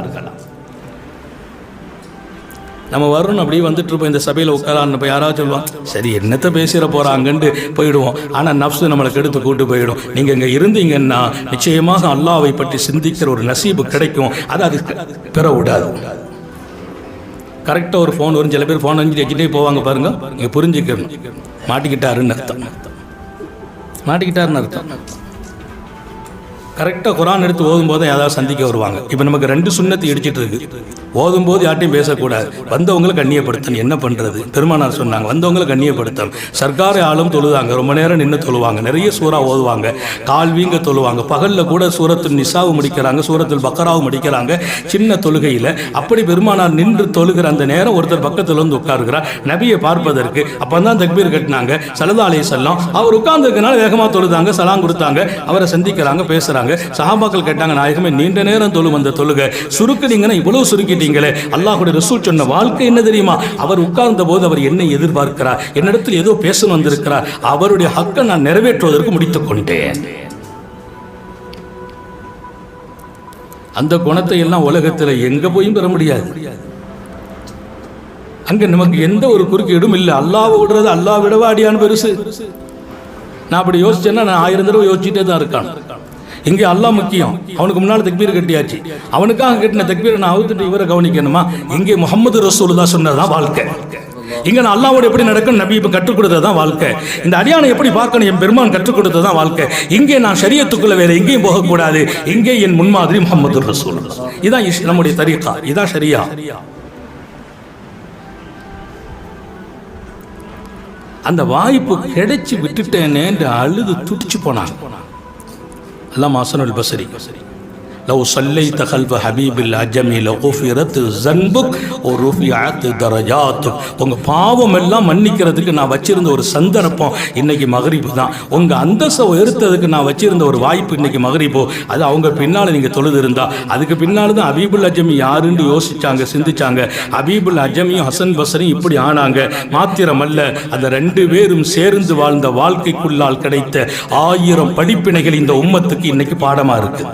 நம்ம வரணும் அப்படியே வந்துட்டு இருப்போம். இந்த சபையில் உட்காரான்னு போய் யாராவது சொல்லுவான், சரி என்னத்தை பேசிட போறாங்கன்னு போயிடுவோம். ஆனால் நஃப்ஸ் நம்மளை கெடுத்து கூட்டு போயிடும். நீங்கள் இங்கே இருந்தீங்கன்னா நிச்சயமாக அல்லாஹ்வை பற்றி சிந்திக்கிற ஒரு நசீபு கிடைக்கும். அது பெற விடாது. கரெக்டாக ஒரு ஃபோன் வரும். சில பேர் ஃபோன் வந்து வச்சுட்டே போவாங்க பாருங்க. நீங்கள் புரிஞ்சுக்கணும், மாட்டிக்கிட்டாருன்னு அர்த்தம். கரெக்டாக குரான் எடுத்து ஓதும் போது யாராவது சந்திக்க வருவாங்க. இப்போ நமக்கு 2 சுன்னத்து இடிச்சிட்டு இருக்கு. ஓதும் போது யார்ட்டையும் பேசக்கூடாது, வந்தவங்களை கண்ணியப்படுத்தணும். என்ன பண்றது? பெருமானார் சொன்னாங்க, வந்தவங்களை கண்ணியப்படுத்தணும். சர்க்கார ஆளும் தொழுதாங்க, ரொம்ப நேரம் நின்று தொழுவாங்க, நிறைய சூறா ஓதுவாங்க, கால்வீங்க தொழுவாங்க. பகலில் கூட சூரத்துல் நிசாவும் முடிக்கிறாங்க, சூரத்துல் பக்கராவும் முடிக்கிறாங்க சின்ன தொழுகையில். அப்படி பெருமானார் நின்று தொழுகிற அந்த நேரம் ஒருத்தர் பக்கத்தில் வந்து உட்காருகிறார் நபியை பார்ப்பதற்கு. அப்போ தான் தக்பீர் கட்டினாங்க ஸல்லல்லாஹு அலைஹி வஸல்லம். அவர் உட்கார்ந்துருக்கனால வேகமாக தொழுதாங்க, சலாம் கொடுத்தாங்க, அவரை சந்திக்கிறாங்க, பேசுகிறாங்க. பேசுறாங்க. சஹாபாக்கள் கேட்டாங்க, நாயகமே நீண்ட நேரம் தொழு வந்த தொழுகை சுருக்கினீங்கன்னா இவ்வளவு சுருக்கிட்டீங்களே, அல்லாஹ்வுடைய ரசூல் சொன்ன வாழ்க்கை என்ன தெரியுமா? அவர் உட்கார்ந்த போது அவர் என்னை எதிர்பார்க்கிறார், என்னிடத்தில் ஏதோ பேச வந்திருக்கிறார், அவருடைய ஹக்கை நான் நிறைவேற்றுவதற்கு முடித்துக் கொண்டேன். அந்த குணத்தை எல்லாம் உலகத்தில் எங்க போயும் பெற முடியாது. அங்க நமக்கு எந்த ஒரு குறுக்கீடும் இல்லை. அல்லாஹ் விடுறது, அல்லாஹ் விடவா அடியான் பெருசு? நான் அப்படி யோசிச்சேன்னா நான் 1000 தடவை யோசிச்சுட்டே தான் இருக்கான். இங்கே அல்லாஹ் முக்கியம். அவனுக்கு முன்னால் தக்பீர் கட்டியாச்சு, அவனுக்காக கட்டின தக்பீரை நான் அவுத்துட்டு இவரை கவனிக்கணுமா? இங்கே முஹம்மது ரசூலுல்லாஹ் சொன்னதுதான் வாழ்க்கை. இங்க நான் அல்லாஹ்வோட எப்படி நடக்கும் நபி இப்ப கற்றுக் கொடுத்ததான் வாழ்க்கை. இந்த அடியானை எப்படி பார்க்கணும் என் பெருமான் கற்றுக் கொடுத்ததான் வாழ்க்கை. இங்கே நான் ஷரியத்துக்குள்ள வேற எங்கேயும் போகக்கூடாது. இங்கே என் முன்மாதிரி முஹம்மது ரசூலுல்லாஹ். இதான் நம்முடைய தரீகா, இதான் ஷரியா. அந்த வாய்ப்பு கிடைச்சி விட்டுட்டேனே என்று அழுது துடிச்சு போனாங்க. அல்லாமா ஹஸனுல் பஸ்ரி, லவ் ஸல்லைத கல்ப ஹபீபில் அஜமி லகுஃபிரத் ஸன்புக் வ ருஃபிஅத் தரஜாத்துக். உங்க பாவம் எல்லாம் மன்னிக்கிறதுக்கு நான் வச்சிருந்த ஒரு சந்தர்ப்பம் இன்னைக்கு மக்ரிப் தான். உங்க அந்தஸ்தை உயர்த்ததுக்கு நான் வச்சிருந்த ஒரு வாய்ப்பு இன்னைக்கு மக்ரிபோ. அது அவங்க பின்னால நீங்க தொழுது இருந்தா, அதுக்கு பின்னால தான் ஹபீபுல் அஜமி யாருன்னு யோசிச்சாங்க, சிந்திச்சாங்க. ஹபீபுல் அஜமியும் ஹசன் பஸ்ரியும் இப்படி ஆனாங்க. மாத்திரமல்ல, அந்த 2 பேரும் சேர்ந்து வாழ்ந்த வாழ்க்கைக்குள்ளால் கிடைத்த 1000 படிப்பினைகள் இந்த உம்மத்துக்கு இன்னைக்கு பாடமா இருக்கு.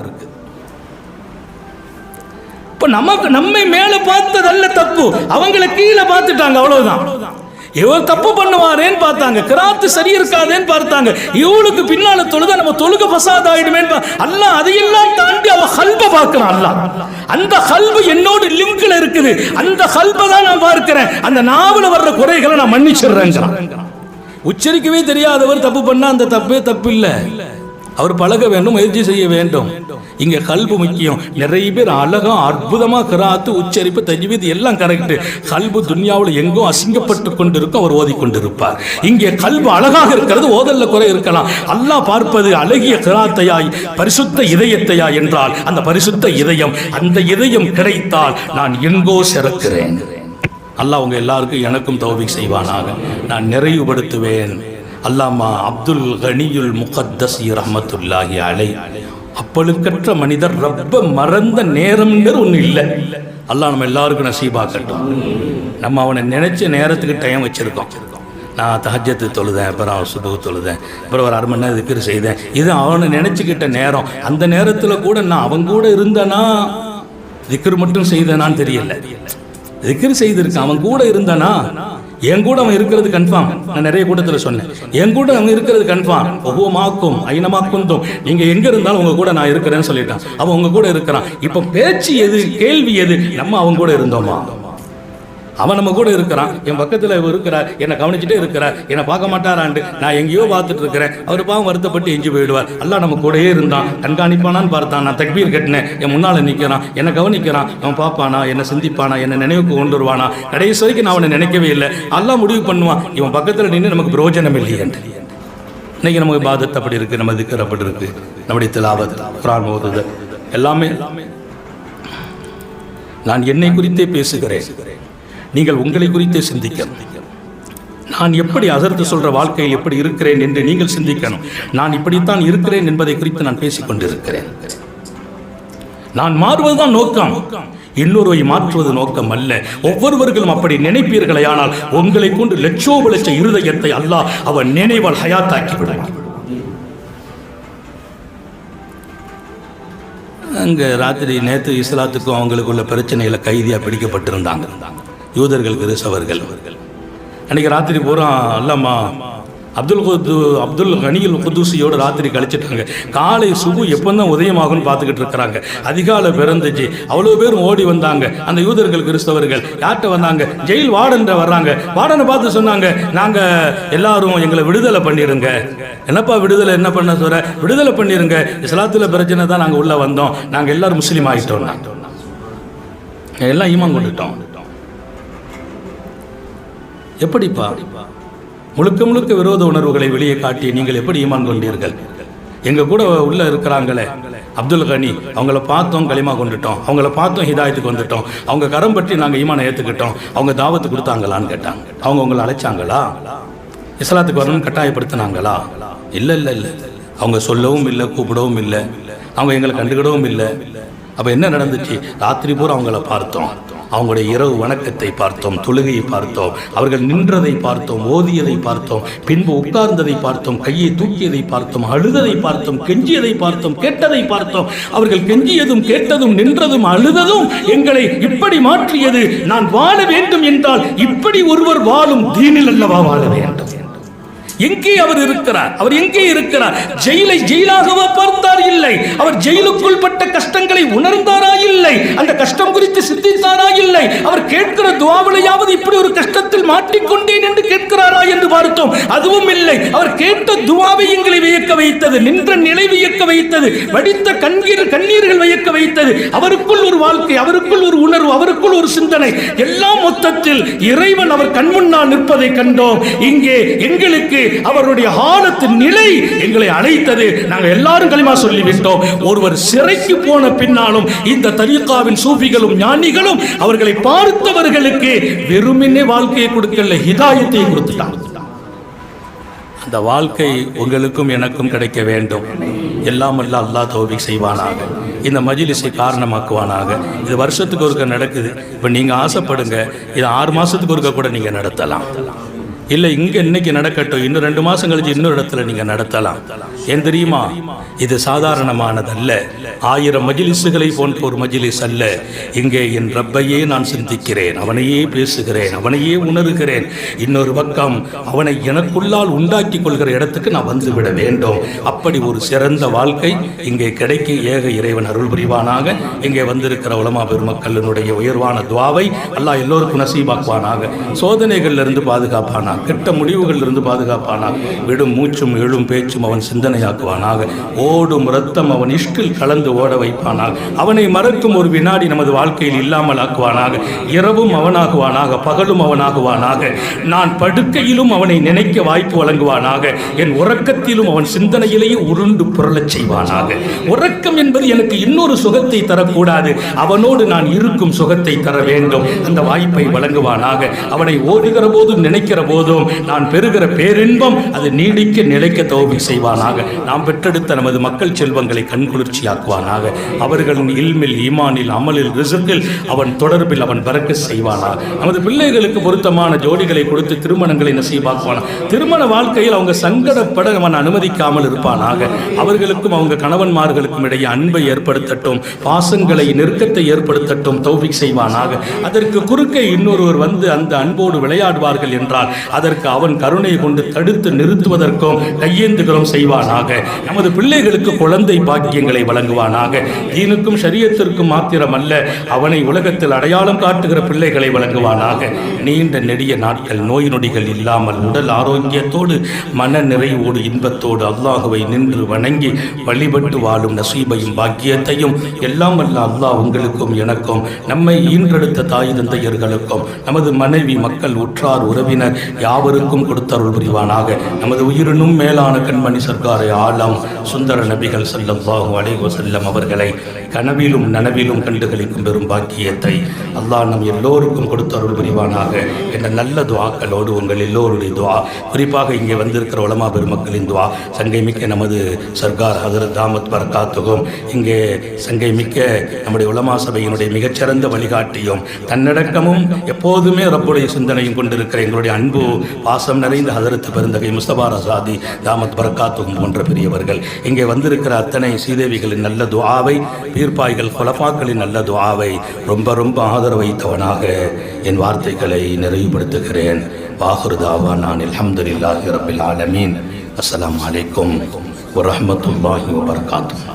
இப்ப நமக்கு நம்மை மேல பார்த்ததல்ல தப்பு, அவங்களை கீழே பார்த்துட்டாங்க, அவ்வளவுதான். இவர் தப்பு பண்ணுவாரேன்னு பார்த்தாங்க, கிராத்து சரி இருக்காதேன்னு பார்த்தாங்க, இவளுக்கு பின்னால தொழுத நம்ம தொழுக பசாத் ஆயிடுமேன்னு அல்லாஹ் அதையெல்லாம் தாண்டி அவ கல்ப பார்க்கிறான். அல்லாஹ் அந்த கல்பு என்னோட லிங்க்ல இருக்குது, அந்த கல்பை தான் நான் பார்க்கிறேன், அந்த நாவல வர்ற குறைகளை நான் மன்னிச்சிடுறேன். உச்சரிக்கவே தெரியாதவர் தப்பு பண்ணா அந்த தப்பே தப்பு இல்லை. அவர் பழக வேண்டும், முயற்சி செய்ய வேண்டும். இங்க கல்பு முக்கியம். நிறைய பேர் அழகா அற்புதமா கிராத்து, உச்சரிப்பு, தஜ்வீத் எல்லாம் கரெக்ட். கல்பு துன்யாவில் எங்கோ அசிங்கப்பட்டு கொண்டிருக்கும், அவர் ஓதிக்கொண்டிருப்பார். இங்கே கல்பு அழகாக இருக்கிறது, ஓதல்ல குறை இருக்கலாம். அல்லாஹ் பார்ப்பது அழகிய கிராத்தையாய் பரிசுத்த இதயத்தையா என்றால் அந்த பரிசுத்த இதயம், அந்த இதயம் கிடைத்தால் நான் எங்கோ சிறக்கிறேன். அல்லாஹ் உங்க எல்லாருக்கும் எனக்கும் தௌஃபீக் செய்வானாக. நான் நிறைவுபடுத்துவேன். அல்லாமா அப்துல் கனியுல் முகத்தஸ் ரஹ்மத்துல்லாஹி அலைஹி அப்பழுக்கற்ற மனிதர், ரப்ப மறந்த நேரம்ங்கிறது ஒன்று இல்லை. அல்லாஹ் நம்ம எல்லாருக்கும் நசீபாக்கட்டும். நம்ம அவனை நினைச்ச நேரத்துக்கு டைம் வச்சிருக்கோம். நான் தஹஜ்ஜத் தொழுதேன், அப்புறம் சுபஹ் தொழுதேன், அப்புறம் ஒரு 1/2 மணி நேரம் திக்ர் செய்தேன். இது அவனை நினைச்சுக்கிட்ட நேரம். அந்த நேரத்தில் கூட நான் அவன் கூட இருந்தேனா, திக்ர் மட்டும் செய்தேனான்னு தெரியல. திக்ர் செய்திருக்கேன், அவன் கூட இருந்தானா, என் கூட அவன் இருக்கிறது கன்ஃபார்ம். நான் நிறைய கூட்டத்தில் சொன்னேன், என் கூட அவன் இருக்கிறது கன்ஃபார்ம். ஒவ்வொருமாக்கும் ஐநமாக்கும், நீங்க எங்க இருந்தாலும் உங்க கூட நான் இருக்கிறேன்னு சொல்லிட்டான். அவன் உங்க கூட இருக்கிறான். இப்ப பேச்சு எது, கேள்வி எது? நம்ம அவன் கூட இருந்தோமா? அவன் நம்ம கூட இருக்கிறான், என் பக்கத்தில் இருக்கிறார், என்னை கவனிச்சுட்டே இருக்கிறார், என்னை பார்க்க மாட்டாராண்டு நான் எங்கேயோ பார்த்துட்டு இருக்கிறேன். அவர் பாவம் வருத்தப்பட்டு எஞ்சி போயிடுவார். அல்லாஹ் நம்ம கூடயே இருந்தான், கண்காணிப்பானான்னு பார்த்தான். நான் தக்பீர் கட்டினேன், என் முன்னால் நிற்கிறான், என்னை கவனிக்கிறான். அவன் பார்ப்பானா, என்னை சிந்திப்பானா, என்னை நினைவுக்கு கொண்டு வருவானா? கடைசி வரைக்கும் நான் அவனை நினைக்கவே இல்லை. அல்லாஹ் முடிவு பண்ணுவான், இவன் பக்கத்தில் நின்று நமக்கு பிரயோஜனம் இல்லையே. இன்னைக்கு நமக்கு பாதத் அப்படி இருக்கு, நம்ம திக்ர் அப்படி இருக்கு, நம்முடைய திலாவத், குர்ஆன் ஓதுதல் எல்லாமே. நான் என்னை குறித்தே பேசுகிறேன், நீங்கள் உங்களை குறித்தே சிந்திக்கணும். நான் எப்படி ஹஸரத் சொல்ற வாழ்க்கையில் எப்படி இருக்கிறேன் என்று நீங்கள் சிந்திக்கணும். நான் இப்படித்தான் இருக்கிறேன் என்பதை குறித்து நான் பேசிக் கொண்டிருக்கிறேன். நான் மாறுவதுதான் நோக்கம், இன்னொருவை மாற்றுவது நோக்கம் அல்ல. ஒவ்வொருவர்களும் அப்படி நினைப்பீர்களே, ஆனால் உங்களை கொண்டு லட்சோப லட்ச இருதயத்தை அல்லாஹ் அவன் நினைவால் ஹயாத்தாக்கி விடுவான். அங்கே ராத்திரி நேற்று இஸ்லாத்துக்கும் அவங்களுக்குள்ள பிரச்சனையில் கைதியாக பிடிக்கப்பட்டிருந்தாங்க யூதர்கள், கிறிஸ்தவர்கள். அன்றைக்கி ராத்திரி பூரா அல்லாமா அப்துல் கனியுல் குதூசியோடு ராத்திரி கழிச்சிட்டாங்க. காலை சுபு எப்போ தான் உதயமாகும்னு பார்த்துக்கிட்டு இருக்கிறாங்க. அதிகாலை பிறந்துச்சு, அவ்வளோ பேரும் ஓடி வந்தாங்க. அந்த யூதர்கள், கிறிஸ்தவர்கள் யார்கிட்ட வந்தாங்க? ஜெயில் வார்டன்ட்ட வர்றாங்க. வார்டனை பார்த்து சொன்னாங்க, நாங்கள் எல்லாரும் எங்களை விடுதலை பண்ணிடுங்க. என்னப்பா விடுதலை, என்ன பண்ண சொல்ற? விடுதலை பண்ணிடுங்க, இஸ்லாத்தில் பிரச்சனை தான், நாங்கள் உள்ளே வந்தோம், நாங்கள் எல்லாரும் முஸ்லீம் ஆகிட்டோம், எல்லாம் ஈமான் கொண்டுட்டோம். எப்படிப்பா முழுக்க முழுக்க விரோத உணர்வுகளை வெளியே காட்டி நீங்கள் எப்படி ஈமான் கொண்டீர்கள்? எங்கள் கூட உள்ள இருக்கிறாங்களே அப்துல் கனி, அவங்கள பார்த்தோம் களிமா கொண்டுட்டோம், அவங்கள பார்த்தோம் ஹிதாயத்துக்கு வந்துட்டோம், அவங்க கரம் பற்றி நாங்கள் ஈமானை ஏற்றுக்கிட்டோம், அவங்க தாவத்து கொடுத்தாங்களான்னு கேட்டாங்க. அவங்க உங்களை அழைச்சாங்களா? இஸ்லாத்துக்கு வரணும்னு கட்டாயப்படுத்தினாங்களா? இல்லை இல்லை இல்லை, அவங்க சொல்லவும் இல்லை, கூப்பிடவும் இல்லை. அவங்க எங்களை கண்டுக்கிடவும் இல்லை. அப்போ என்ன நடந்துச்சு? ராத்திரி பூரா அவங்கள பார்த்தோம், அவங்களுடைய இரவு வணக்கத்தை பார்த்தோம், தொழுகையை பார்த்தோம், அவர்கள் நின்றதை பார்த்தோம், ஓதியதை பார்த்தோம், பின்பு உட்கார்ந்ததை பார்த்தோம், கையை தூக்கியதை பார்த்தோம், அழுததை பார்த்தோம், கெஞ்சியதை பார்த்தோம், கேட்டதை பார்த்தோம். அவர்கள் கெஞ்சியதும் கேட்டதும் நின்றதும் அழுததும் எங்களை இப்படி மாற்றியது. நான் வாழ வேண்டும் என்றால் இப்படி ஒருவர் வாழும் தீனில் அல்லவா வாழ வேண்டும். எங்கே அவர் இருக்கிறார்? அவர் எங்கே இருக்கிறார்? ஜெயிலை ஜெயிலாகவா பார்த்தார்? இல்லை. அவர் ஜெயிலுக்குள் பட்ட கஷ்டங்களை உணர்ந்தாரா? இல்லை. அந்த கஷ்டம் குறித்து சிந்தித்தாரா? இல்லை. அவர் கேட்கிற துஆவிலையாவது இப்படி ஒரு கஷ்டத்தில் மாட்டிக்கொண்டேன் என்று கேட்கிறாரா என்று பார்த்தோம், அதுவும் இல்லை. அவர் கேட்ட துஆவை எங்களை வியக்க வைத்தது, நின்ற நிலை வியக்க வைத்தது, வடித்த கண்ணீர்கள் வியக்க வைத்தது. அவருக்குள் ஒரு வாழ்க்கை, அவருக்குள் ஒரு உணர்வு, அவருக்குள் ஒரு சிந்தனை, எல்லாம் மொத்தத்தில் இறைவன் அவர் கண்முன்னால் நிற்பதை கண்டோம். இங்கே எங்களுக்கு அவருடைய ஹாலத்தின் நிலை எங்களை அழைத்தது. நாங்கள் எல்லாரும் கலிமா சொல்லிவிட்டோம். ஒருவர் சிறைக்கு போன பின்னாலும் இந்த தரீகாவின் சூஃபிகளும் ஞானிகளும் அவர்களை பார்த்தவர்களுக்கு வெறுமனே வாழ்க்கையை கொடுக்கல, ஹிதாயத்தை கொடுத்துட்டாங்க. அந்த வாழ்க்கை உங்களுக்கும் எனக்கும் கிடைக்க வேண்டும். எல்லாம் அல்ல அல்லாஹ் தௌஃபீக் செய்வானாக. இந்த மஜ்லிஸை காரணமாக்குவானாக. இது வருஷத்துக்கு ஒருக்க நடக்குது. இப்போ நீங்கள் ஆசைப்படுங்க, இது 6 மாதத்துக்கு ஒருக்க கூட நீங்கள் நடத்தலாம். இல்லை இங்கே இன்னைக்கு நடக்கட்டும், இன்னும் 2 மாதம் கழிச்சு இன்னொரு இடத்துல நீங்கள் நடத்தலாம். ஏன் தெரியுமா? இது சாதாரணமானதல்ல. 1000 மஜ்லிஸுகளை போன்ற ஒரு மஜ்லிஸ் அல்ல. இங்கே என் ரப்பையே நான் சிந்திக்கிறேன், அவனையே பேசுகிறேன், அவனையே உணர்கிறேன். இன்னொரு பக்கம் அவனை எனக்குள்ளால் உண்டாக்கி கொள்கிற இடத்துக்கு நான் வந்துவிட வேண்டும். அப்படி ஒரு சிறந்த வாழ்க்கை இங்கே கிடைக்க ஏக இறைவன் அருள் புரிவானாக. இங்கே வந்திருக்கிற உலமா பெருமக்களினுடைய உயர்வான துஆவை அல்லாஹ் எல்லோருக்கும் நசீபாக்குவானாக. சோதனைகளிலிருந்து பாதுகாப்பானாக, கெட்ட முடிவுகளிலிருந்து பாதுகாப்பானாக. விடும் மூச்சும் எழும் பேச்சும் அவன் சிந்தனையாக்குவானாக. ஓடும் ரத்தம் அவன் இஷ்டில் கலந்து ஓட வைப்பானாக. அவனை மறக்கும் ஒரு வினாடி நமது வாழ்க்கையில் இல்லாமல் ஆக்குவானாக. இரவும் அவனாகுவானாக, பகலும் அவனாகுவானாக. நான் படுக்கையிலும் அவனை நினைக்க வாய்ப்பு வழங்குவானாக. என் உறக்கத்திலும் அவன் சிந்தனையிலேயே உருண்டு புரளச் செய்வானாக. உறக்கம் என்பது எனக்கு இன்னொரு சுகத்தை தரக்கூடாது, அவனோடு நான் இருக்கும் சுகத்தை தர வேண்டும். அந்த வாய்ப்பை வழங்குவானாக. அவனை ஓடுகிற போதும் நினைக்கிற போதும் நான் பெறுகிற பேரின்பம் அது நீடிக்க நிலைக்க தௌஃபீக் செய்வானாக. நாம் பெற்றெடுத்த நமது மக்கள் செல்வங்களை கண்குளிர்ச்சியாக்குவானாக. அவர்களின் இல்மில், ஈமானில், அமலில், ரிஸ்கில், அவன் தொடர்பில் அவன் பரக்கத் செய்வானாக. நமது பிள்ளைகளுக்கு பொருத்தமான ஜோடிகளை கொடுத்து திருமணங்களை நசீபாக்குவானாக. திருமண வாழ்க்கையில் அவங்க சங்கடப்பட அவன் அனுமதிக்காமல் இருப்பானாக. அவர்களுக்கும் அவங்க கணவன்மார்களுக்கும் இடையே அன்பை ஏற்படுத்தட்டும், பாசங்களை, நெருக்கத்தை ஏற்படுத்தட்டும், தௌஃபீக் செய்வானாக. அதற்கு குறுக்கே இன்னொருவர் வந்து அந்த அன்போடு விளையாடுவார்கள் என்றால் அதற்கு அவன் கருணை கொண்டு தடுத்து நிறுத்துவதற்கும் கையேந்துகிறோம் செய்வானாக. நமது பிள்ளைகளுக்கு குழந்தை பாக்கியங்களை வழங்குவானாக. தீனுக்கும் ஷரியத்திற்கும் மாத்திரமல்ல, அவனை உலகத்தில் அடையாளம் காட்டுகிற பிள்ளைகளை வழங்குவானாக. நீண்ட நெடிய நாட்கள் நோய் நொடிகள் இல்லாமல் உடல் ஆரோக்கியத்தோடு மன நிறைவோடு இன்பத்தோடு அல்லாஹுவை நின்று வணங்கி வழிபட்டு வாழும் நசீபையும் பாக்கியத்தையும் எல்லாம் அல்ல அல்லாஹ் உங்களுக்கும் எனக்கும், நம்மை ஈன்றெடுத்த தாய் தந்தையர்களுக்கும், நமது மனைவி, மக்கள், உற்றார் உறவினர் யாவருக்கும் கொடுத்தருள் புரிவானாக. நமது உயிரினும் மேலான கண்மணி சர்க்காரை ஆலம் சுந்தர நபிகள் ஸல்லல்லாஹு அலைஹி வஸல்லம் அவர்களை கனவிலும் நனவிலும் கண்டுகளிக்கும் பெரும் பாக்கியத்தை அல்லாஹ் நம் எல்லோருக்கும் கொடுத்தருள் புரிவானாக என்ற நல்ல துஆக்களோடு உங்கள் எல்லோருடைய துஆ, குறிப்பாக இங்கே வந்திருக்கிற உலமா பெருமக்களின் துஆ, சங்கை மிக்க நமது சர்க்கார் ஹதரத் தாமத் பரக்காத்துகும், இங்கே சங்கை மிக்க நம்முடைய உலமா சபையினுடைய மிகச்சிறந்த வழிகாட்டியும் தன்னடக்கமும் எப்போதுமே ரப்புடைய சிந்தனையும் கொண்டிருக்கிற எங்களுடைய அன்பு பாசம் நிறைந்த ஹதரத் பெருந்தகை முஸ்தபா ரசாதி தாமத் பரக்காத்துகும் போன்ற பெரியவர்கள், இங்கே வந்திருக்கிற அத்தனை சீதேவிகளின் நல்ல துஆவை, பீர்பாய்கள் குலஃபாக்களின் நல்ல துஆவை ரொம்ப ரொம்ப ஆதரவைத்தவனாக என் வார்த்தைகளை நிறைவுபடுத்துகிறேன். வாஹிரு தாவானா அல்ஹம்துலில்லாஹி ரப்பில் ஆலமீன். அஸ்ஸலாமு அலைக்கும் வரஹ்மத்துல்லாஹி வபரகாத்துஹு.